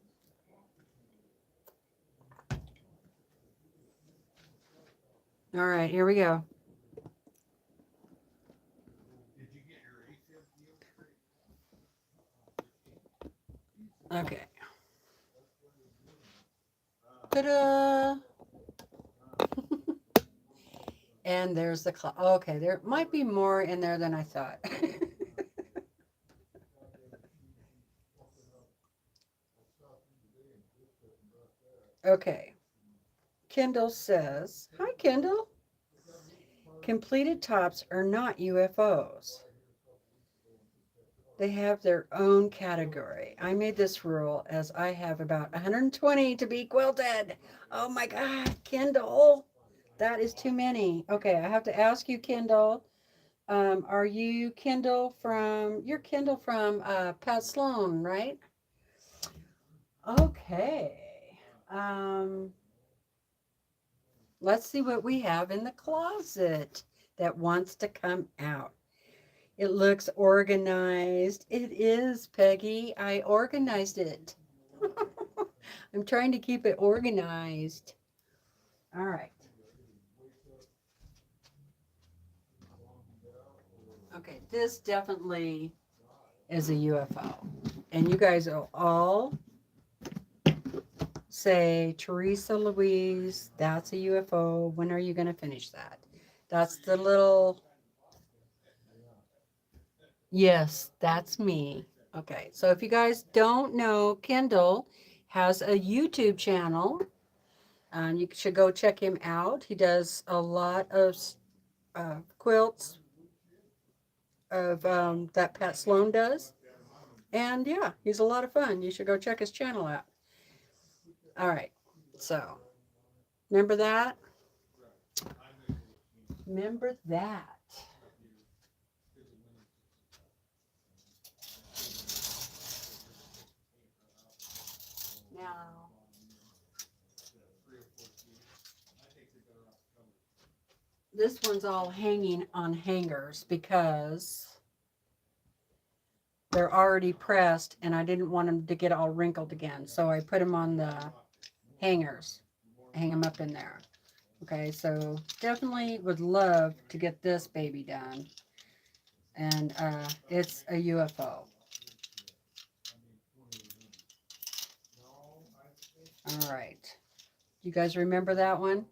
All right, here we go. Okay. Ta-da! And there's the closet. Okay, there might be more in there than I thought. Okay. Kendall says, hi, Kendall. Completed tops are not UFOs. They have their own category. I made this rule as I have about 120 to be quilted. Oh my God, Kendall, that is too many. Okay, I have to ask you, Kendall. Are you you're Kendall from Pat Sloan, right? Okay. Um, let's see what we have in the closet that wants to come out. It looks organized. It is, Peggy. I organized it. I'm trying to keep it organized. All right. Okay, this definitely is a UFO. And you guys will all say, TeresaLouise, that's a UFO. When are you going to finish that? That's the little... Yes, that's me. Okay, so if you guys don't know, Kendall has a YouTube channel. You should go check him out. He does a lot of quilts of that Pat Sloan does. And yeah, he's a lot of fun. You should go check his channel out. All right, so remember that? Remember that. Now, this one's all hanging on hangers because they're already pressed and I didn't want them to get all wrinkled again. So I put them on the hangers, hang them up in there. Okay, so definitely would love to get this baby done. And it's a UFO. All right. You guys remember that one?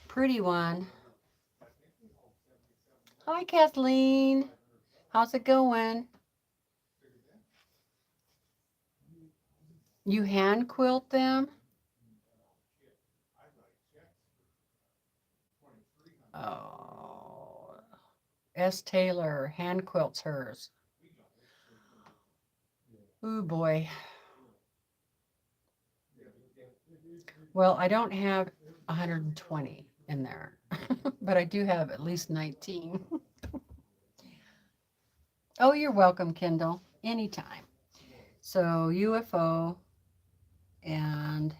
Pretty one. Hi, Kathleen. How's it going? You hand quilt them? Oh, S. Taylor hand quilts hers. Oh boy. Well, I don't have 120 in there, but I do have at least 19. Oh, you're welcome, Kindle. Anytime. So UFO, and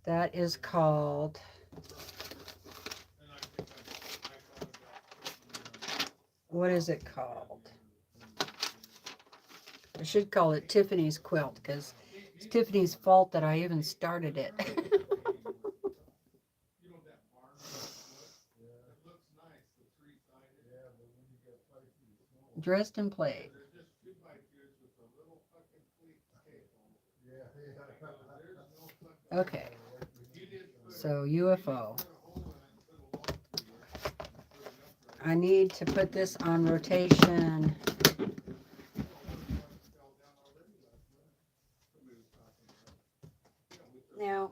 that is called, what is it called? I should call it Tiffany's quilt because it's Tiffany's fault that I even started it. Dressed and played. Okay, so UFO. I need to put this on rotation. Now,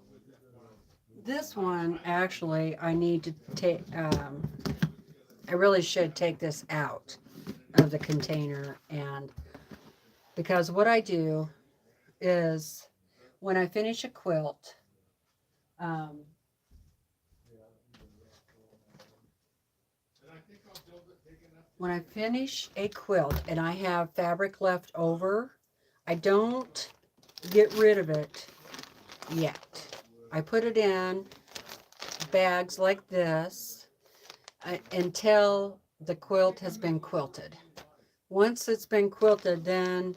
this one, actually, I need to take, I really should take this out of the container, and because what I do is when I finish a quilt, um, when I finish a quilt and I have fabric left over, I don't get rid of it yet. I put it in bags like this until the quilt has been quilted. Once it's been quilted, then,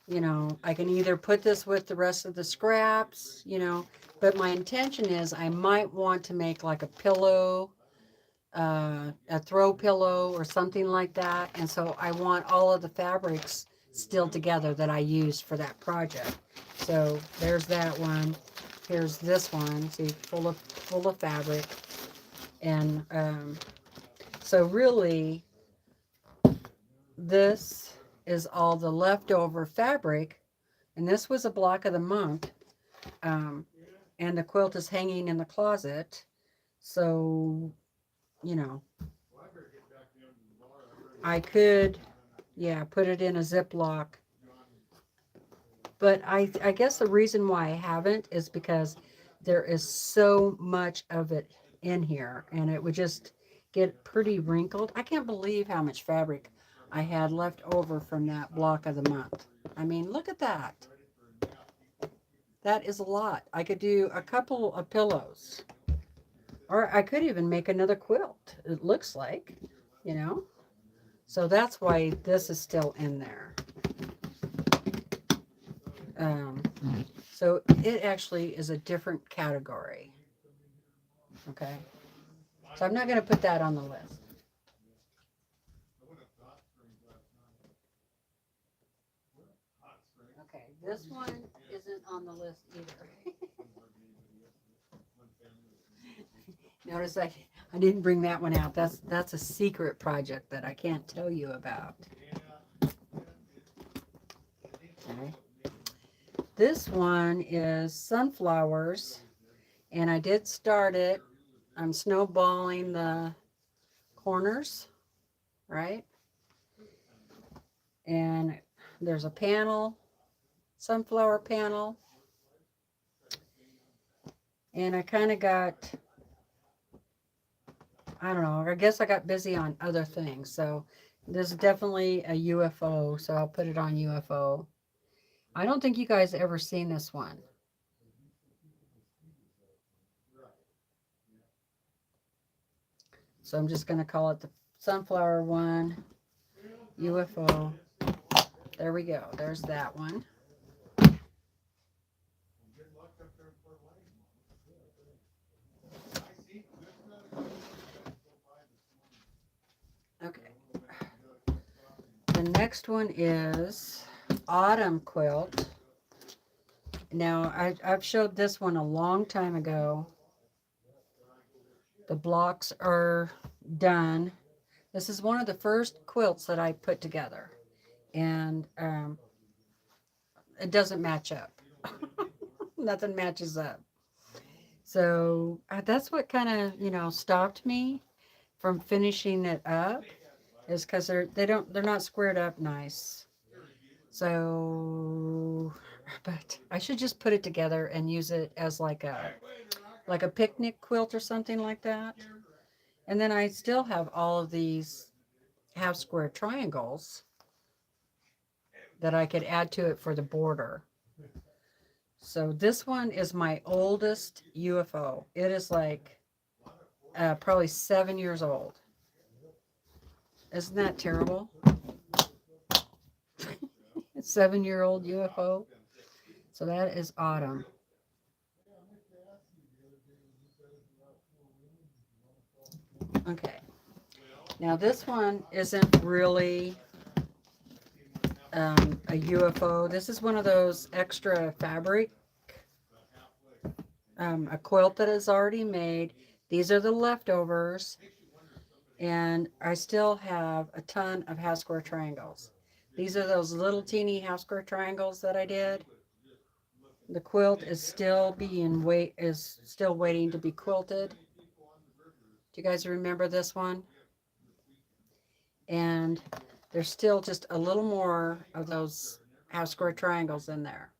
you know, I can either put this with the rest of the scraps, you know, but my intention is I might want to make like a pillow, a throw pillow or something like that. And so I want all of the fabrics still together that I used for that project. So there's that one. Here's this one. See, full of fabric. And so really, this is all the leftover fabric. And this was a block of the month. And the quilt is hanging in the closet. So, you know, I could, yeah, put it in a Ziploc. But I guess the reason why I haven't is because there is so much of it in here and it would just get pretty wrinkled. I can't believe how much fabric I had left over from that block of the month. I mean, look at that. That is a lot. I could do a couple of pillows. Or I could even make another quilt, it looks like, you know. So that's why this is still in there. So it actually is a different category. Okay. So I'm not going to put that on the list. Okay. This one isn't on the list either. Notice I didn't bring that one out. That's a secret project that I can't tell you about. Okay. This one is sunflowers, and I did start it. I'm snowballing the corners, right? And there's a panel, sunflower panel, and I kind of got, I don't know, I guess I got busy on other things. So this is definitely a UFO, so I'll put it on UFO. I don't think you guys ever seen this one. So I'm just going to call it the sunflower one, UFO. There we go. There's that one. Okay. The next one is Autumn Quilt. Now, I've showed this one a long time ago. The blocks are done. This is one of the first quilts that I put together. And it doesn't match up. Nothing matches up. So that's what kind of, you know, stopped me from finishing it up, is because they're not squared up nice. So, but I should just put it together and use it as like a picnic quilt or something like that. And then I still have all of these half square triangles that I could add to it for the border. So this one is my oldest UFO. It is like probably 7 years old. Isn't that terrible? 7-year-old UFO. So that is autumn. Okay. Now this one isn't really a UFO. This is one of those extra fabric, a quilt that is already made. These are the leftovers. And I still have a ton of half square triangles. These are those little teeny half square triangles that I did. The quilt is still waiting to be quilted. Do you guys remember this one? And there's still just a little more of those half square triangles in there.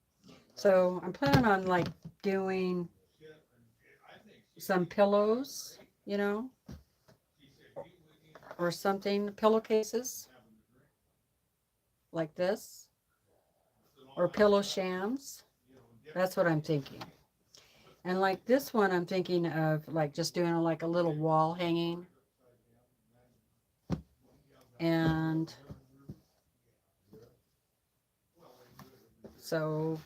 So I'm planning on like doing some pillows, you know, or something, pillowcases like this, or pillow shams. That's what I'm thinking. And like this one, I'm thinking of like just doing like a little wall hanging. And so,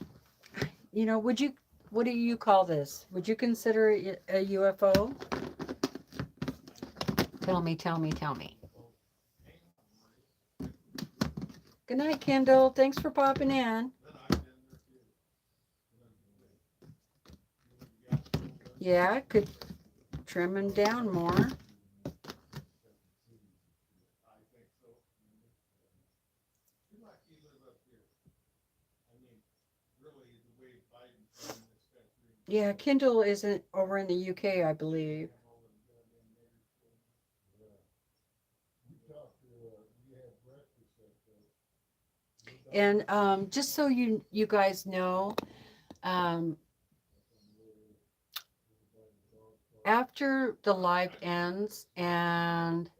you know, what do you call this? Would you consider it a UFO? Tell me, tell me, tell me. Good night, Kendall. Thanks for popping in. Yeah, I could trim them down more. Yeah, Kendall isn't over in the UK, I believe. And just so you guys know, um, after the live ends and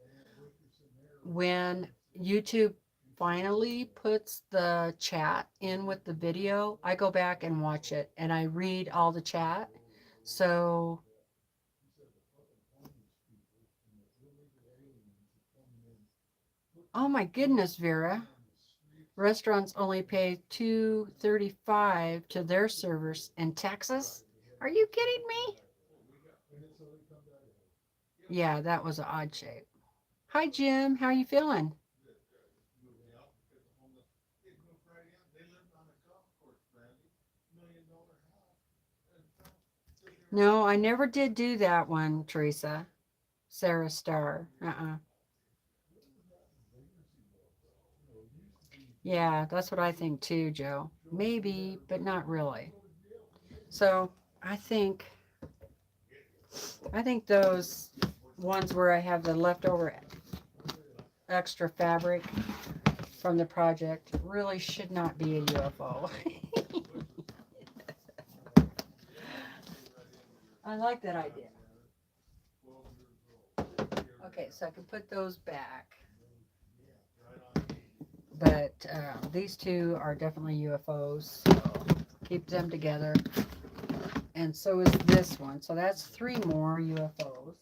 when YouTube finally puts the chat in with the video, I go back and watch it and I read all the chat. So, oh my goodness, Vera. Restaurants only pay $2.35 to their servers in Texas. Are you kidding me? Yeah, that was an odd shape. Hi, Jim. How are you feeling? No, I never did do that one, Teresa. Sarah Star. Yeah, that's what I think too, Joe. Maybe, but not really. So I think those ones where I have the leftover extra fabric from the project really should not be a UFO. I like that idea. Okay, so I can put those back. But these two are definitely UFOs, so keep them together. And so is this one. So that's 3 more UFOs.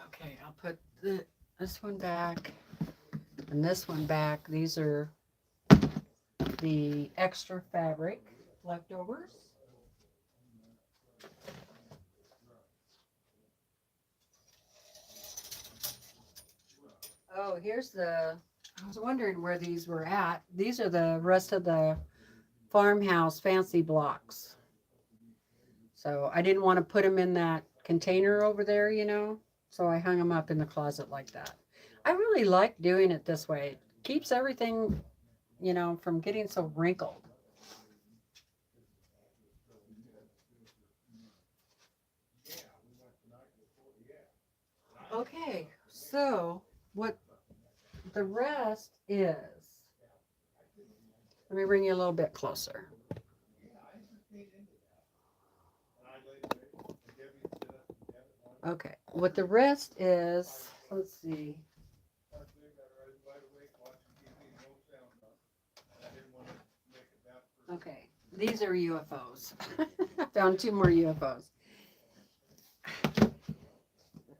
Okay, I'll put this one back and this one back. These are the extra fabric leftovers. Oh, I was wondering where these were at. These are the rest of the farmhouse fancy blocks. So I didn't want to put them in that container over there, you know, so I hung them up in the closet like that. I really like doing it this way. It keeps everything, you know, from getting so wrinkled. Okay, so what the rest is, let me bring you a little bit closer. Okay, what the rest is, let's see. Okay, these are UFOs. I found 2 more UFOs.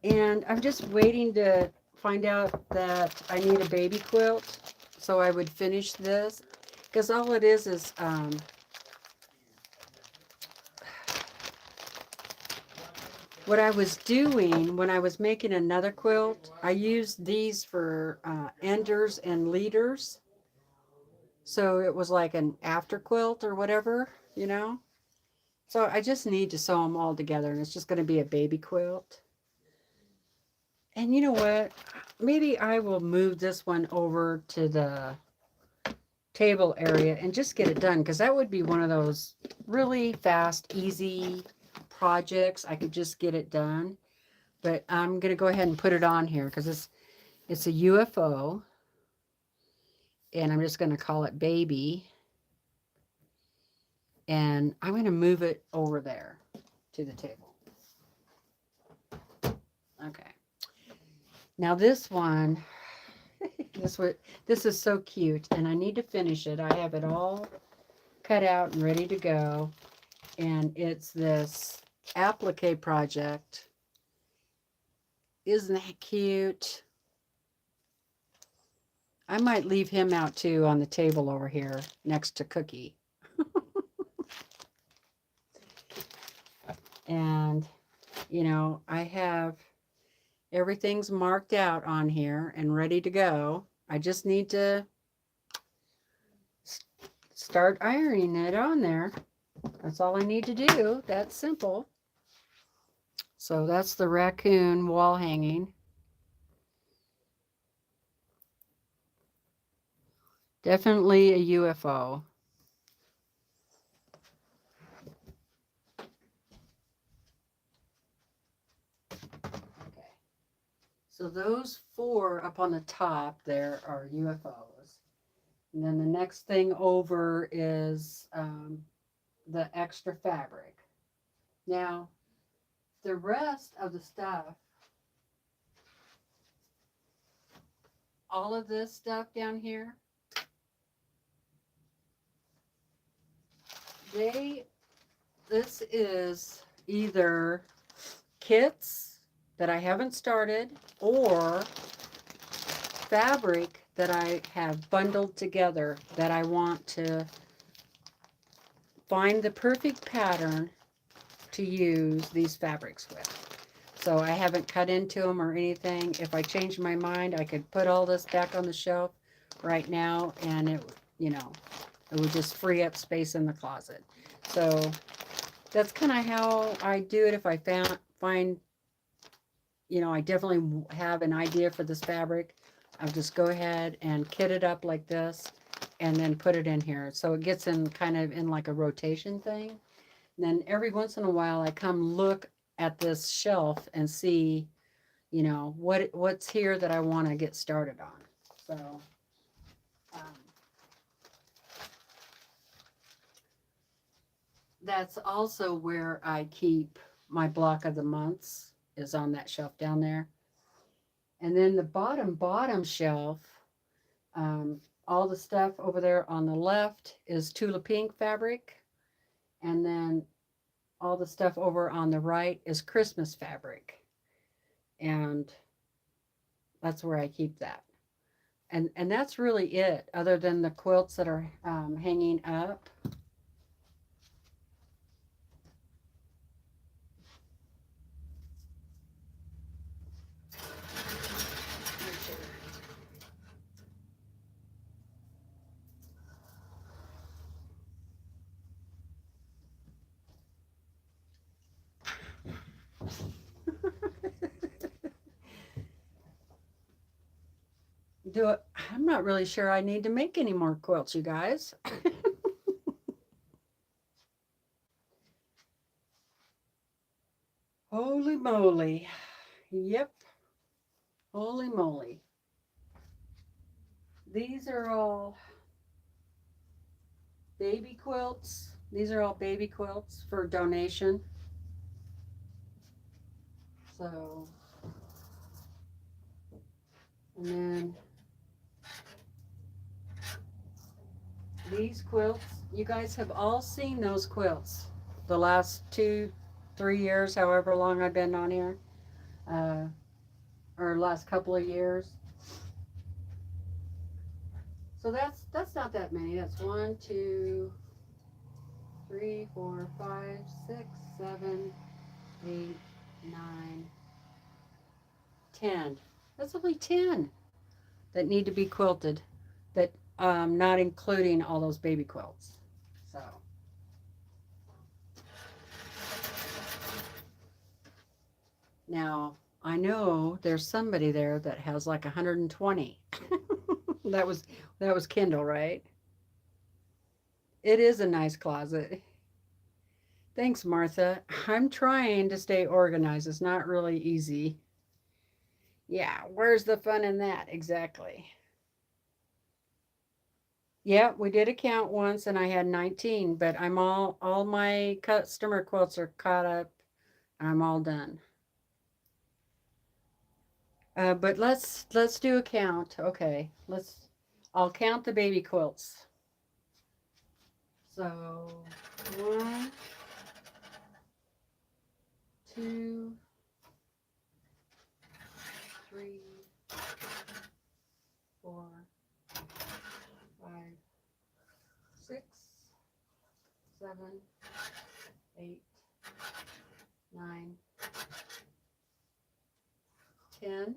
And I'm just waiting to find out that I need a baby quilt. So I would finish this. Because all it is what I was doing when I was making another quilt, I used these for enders and leaders. So it was like an after quilt or whatever, you know. So I just need to sew them all together, and it's just going to be a baby quilt. And you know what? Maybe I will move this one over to the table area and just get it done, because that would be one of those really fast, easy projects. I could just get it done. But I'm going to go ahead and put it on here because it's a UFO, and I'm just going to call it baby. And I'm going to move it over there to the table. Okay. Now this one, this is so cute, and I need to finish it. I have it all cut out and ready to go. And it's this applique project. Isn't that cute? I might leave him out too on the table over here next to Cookie. And, you know, I have everything's marked out on here and ready to go. I just need to start ironing it on there. That's all I need to do. That's simple. So that's the raccoon wall hanging. Definitely a UFO. Okay. So those 4 up on the top there are UFOs. And then the next thing over is the extra fabric. Now, the rest of the stuff, all of this stuff down here, this is either kits that I haven't started or fabric that I have bundled together that I want to find the perfect pattern to use these fabrics with. So I haven't cut into them or anything. If I change my mind, I could put all this back on the shelf right now, and it, you know, it would just free up space in the closet. So that's kind of how I do it. If I find, you know, I definitely have an idea for this fabric, I'll just go ahead and kit it up like this and then put it in here. So it gets in kind of in like a rotation thing. And then every once in a while I come look at this shelf and see, you know, what's here that I want to get started on. So that's also where I keep my block of the months, is on that shelf down there. And then the bottom shelf, all the stuff over there on the left is Tula pink fabric. And then all the stuff over on the right is Christmas fabric. And that's where I keep that. And that's really it, other than the quilts that are hanging up. I'm not really sure I need to make any more quilts, you guys. Holy moly. Yep. Holy moly. These are all baby quilts. These are all baby quilts for donation. So, and then these quilts, you guys have all seen those quilts the last 2, 3 years, however long I've been on here, or last couple of years. So that's not that many. That's 1, 2, 3, 4, 5, 6, 7, 8, 9, 10. That's only 10 that need to be quilted. That not including all those baby quilts. So now I know there's somebody there that has like 120. that was Kindle, right? It is a nice closet. Thanks, Martha. I'm trying to stay organized. It's not really easy. Yeah, where's the fun in that? Exactly. Yeah, we did a count once and I had 19, but I'm all my customer quilts are caught up and I'm all done. But let's do a count. Okay, I'll count the baby quilts. So 1, 2, 3, 4, 5, 6, 7, 8, 9, 10.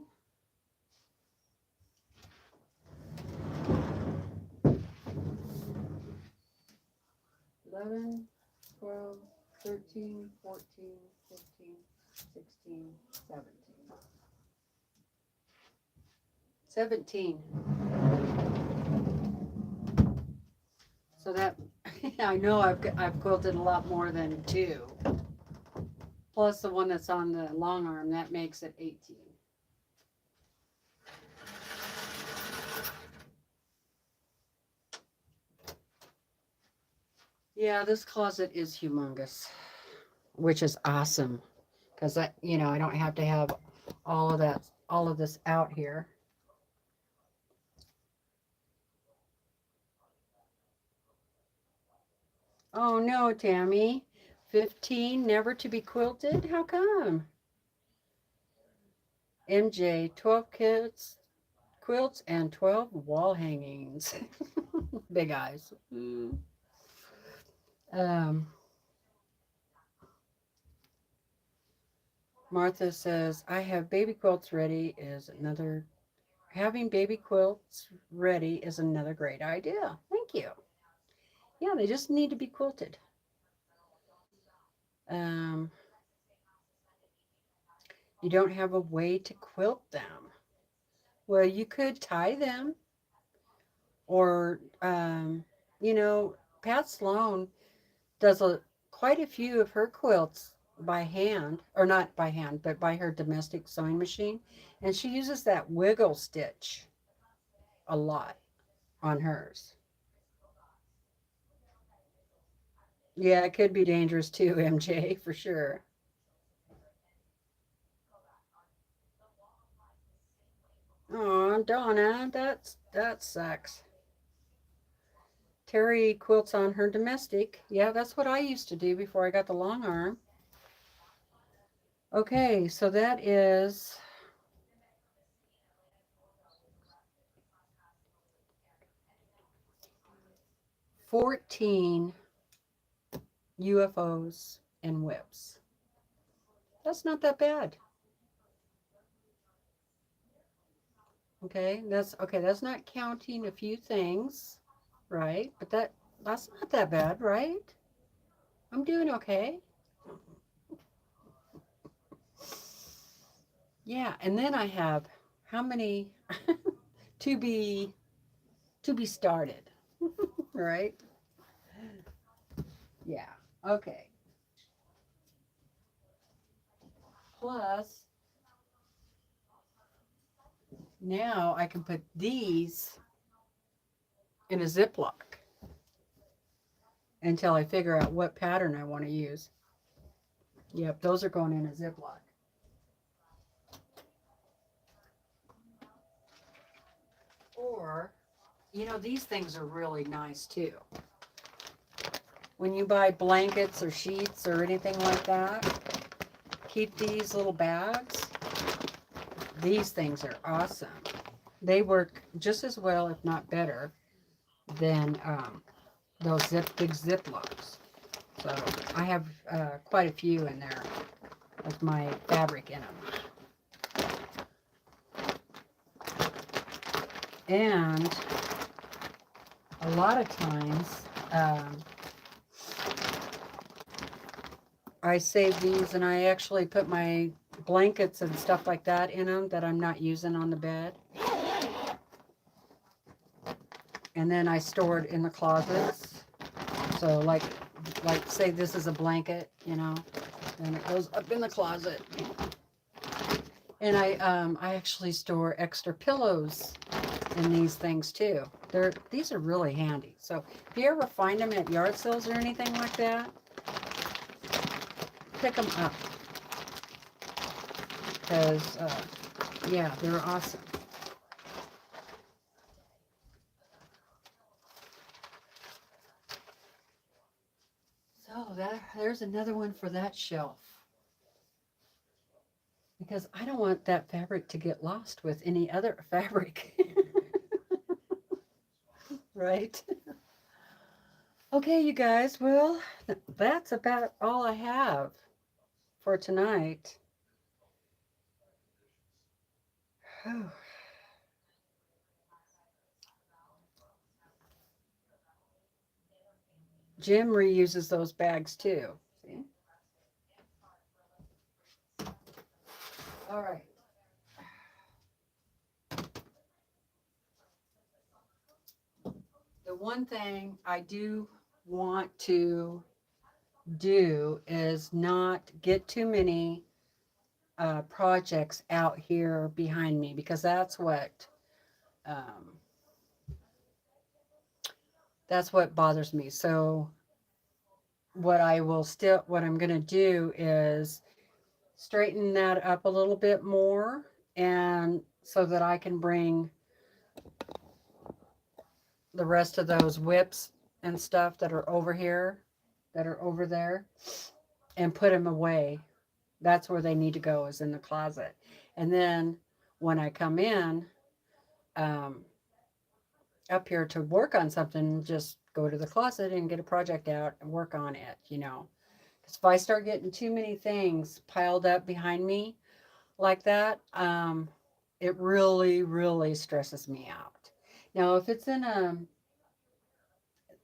11, 12, 13, 14, 15, 16, 17. 17. So that, I know I've quilted a lot more than 2. Plus the one that's on the long arm, that makes it 18. Yeah, this closet is humongous, which is awesome because I don't have to have all of this out here. Oh no, Tammy. 15 never to be quilted? How come? MJ, 12 quilts and 12 wall hangings. Big eyes. Um, Martha says, I have baby quilts ready is another, having baby quilts ready is another great idea. Thank you. Yeah, they just need to be quilted. Um, you don't have a way to quilt them. Well, you could tie them or, Pat Sloan does quite a few of her quilts by hand, or not by hand, but by her domestic sewing machine. And she uses that wiggle stitch a lot on hers. Yeah, it could be dangerous too, MJ, for sure. Oh, Donna, that sucks. Terry quilts on her domestic. Yeah, that's what I used to do before I got the long arm. Okay, so that is 14 UFOs and WIPS. That's not that bad. Okay, that's not counting a few things, right? But that's not that bad, right? I'm doing okay. Yeah, and then I have how many to be started, right? Yeah. Okay. Plus Now I can put these in a Ziploc until I figure out what pattern I want to use. Yep, those are going in a Ziploc. Or, you know, these things are really nice too. When you buy blankets or sheets or anything like that, keep these little bags. These things are awesome. They work just as well, if not better, than those big Ziplocs. So I have quite a few in there with my fabric in them. And a lot of times I save these and I actually put my blankets and stuff like that in them that I'm not using on the bed. And then I store it in the closets. So like say this is a blanket, you know, and it goes up in the closet. And I actually store extra pillows in these things too. These are really handy. So if you ever find them at yard sales or anything like that, pick them up. Because, yeah, they're awesome. So there's another one for that shelf. Because I don't want that fabric to get lost with any other fabric. Right? Okay, you guys, well, that's about all I have for tonight. Jim reuses those bags too. See? All right. The one thing I do want to do is not get too many projects out here behind me, because that's what bothers me. So what I'm going to do is straighten that up a little bit more, and so that I can bring the rest of those WIPS and stuff that are over here, that are over there, and put them away. That's where they need to go, is in the closet. And then when I come in up here to work on something, just go to the closet and get a project out and work on it, you know. Because if I start getting too many things piled up behind me like that, it really, really stresses me out. Now, if it's in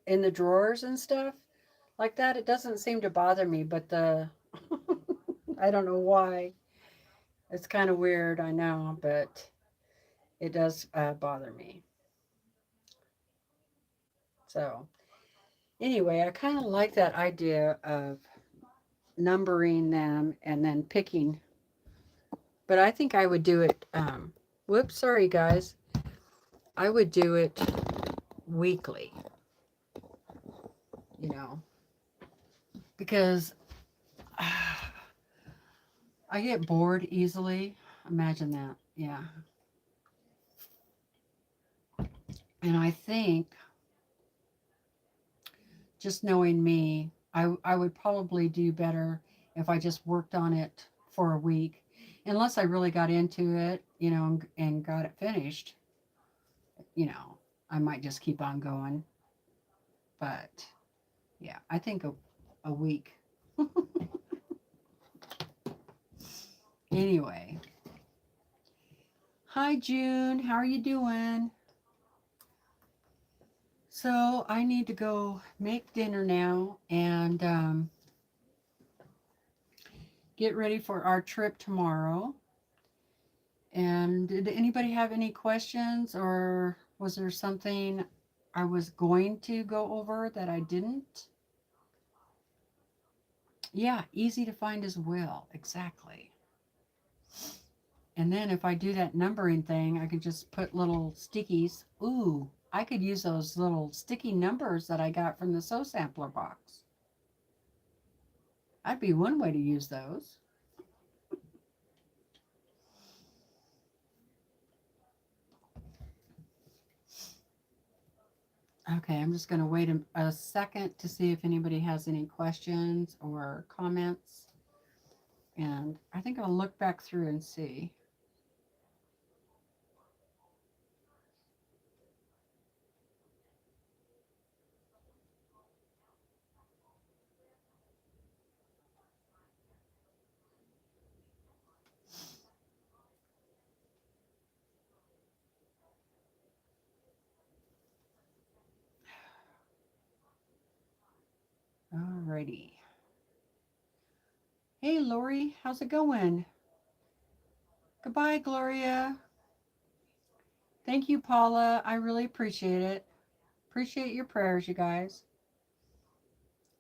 the drawers and stuff like that, it doesn't seem to bother me, but I don't know why. It's kind of weird, I know, but it does bother me. So anyway, I kind of like that idea of numbering them and then picking. But I think I would do it, whoops, sorry guys. I would do it weekly, you know, because I get bored easily. Imagine that. Yeah. And I think, just knowing me, I would probably do better if I just worked on it for a week, unless I really got into it, you know, and got it finished. You know, I might just keep on going. But yeah, I think a week. Anyway, hi June, how are you doing? So I need to go make dinner now and get ready for our trip tomorrow. And did anybody have any questions, or was there something I was going to go over that I didn't? Yeah, easy to find as well. Exactly. And then if I do that numbering thing, I could just put little stickies. Ooh, I could use those little sticky numbers that I got from the Sew Sampler box. That'd be one way to use those. Okay, I'm just going to wait a second to see if anybody has any questions or comments. And I think I'll look back through and see. Alrighty. Hey, Lori, how's it going? Goodbye, Gloria. Thank you, Paula. I really appreciate it. Appreciate your prayers, you guys.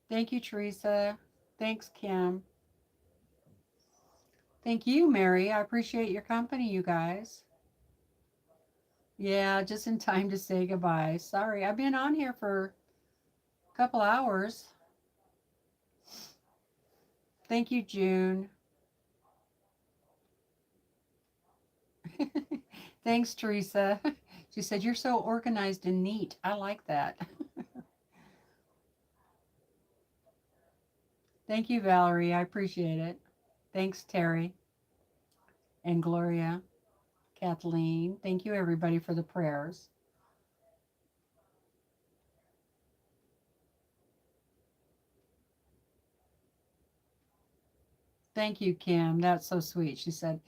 Thank you, Teresa. Thanks, Kim. Thank you, Mary. I appreciate your company, you guys. Yeah, just in time to say goodbye. Sorry, I've been on here for a couple hours. Thank you, June. Thanks, Teresa. She said, you're so organized and neat. I like that. Thank you, Valerie. I appreciate it. Thanks, Terry and Gloria, Kathleen. Thank you, everybody, for the prayers. Thank you, Kim. That's so sweet. She says,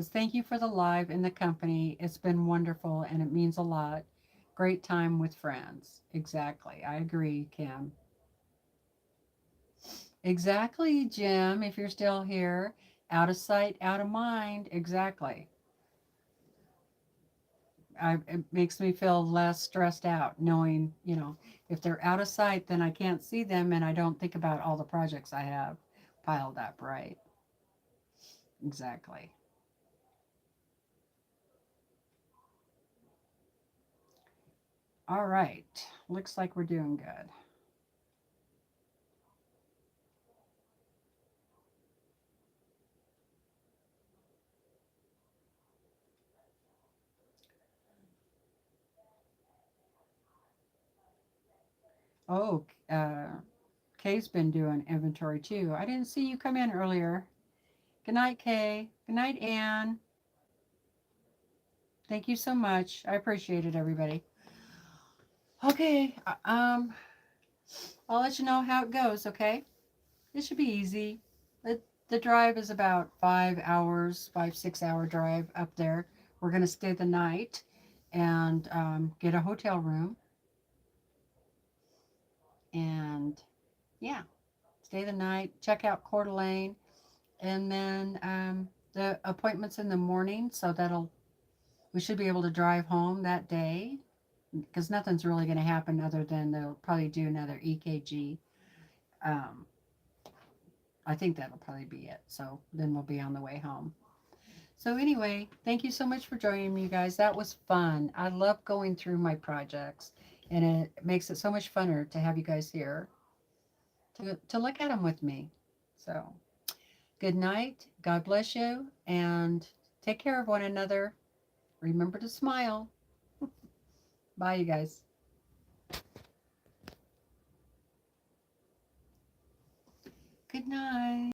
thank you for the live and the company. It's been wonderful and it means a lot. Great time with friends. Exactly. I agree, Kim. Exactly, Jim. If you're still here, out of sight, out of mind. Exactly. It makes me feel less stressed out knowing, if they're out of sight, then I can't see them and I don't think about all the projects I have piled up, right? Exactly. All right. Looks like we're doing good. Oh, Kay's been doing inventory too. I didn't see you come in earlier. Good night, Kay. Good night, Anne. Thank you so much. I appreciate it, everybody. Okay, I'll let you know how it goes, okay? It should be easy. The drive is about 5 hours, 6 hour drive up there. We're going to stay the night and get a hotel room. And yeah, stay the night, check out Coeur d'Alene, and then the appointments in the morning. So we should be able to drive home that day because nothing's really going to happen other than they'll probably do another EKG. Um, I think that'll probably be it. So then we'll be on the way home. So anyway, thank you so much for joining me, you guys. That was fun. I love going through my projects, and it makes it so much funner to have you guys here to look at them with me. So good night. God bless you, and take care of one another. Remember to smile. Bye, you guys. Good night.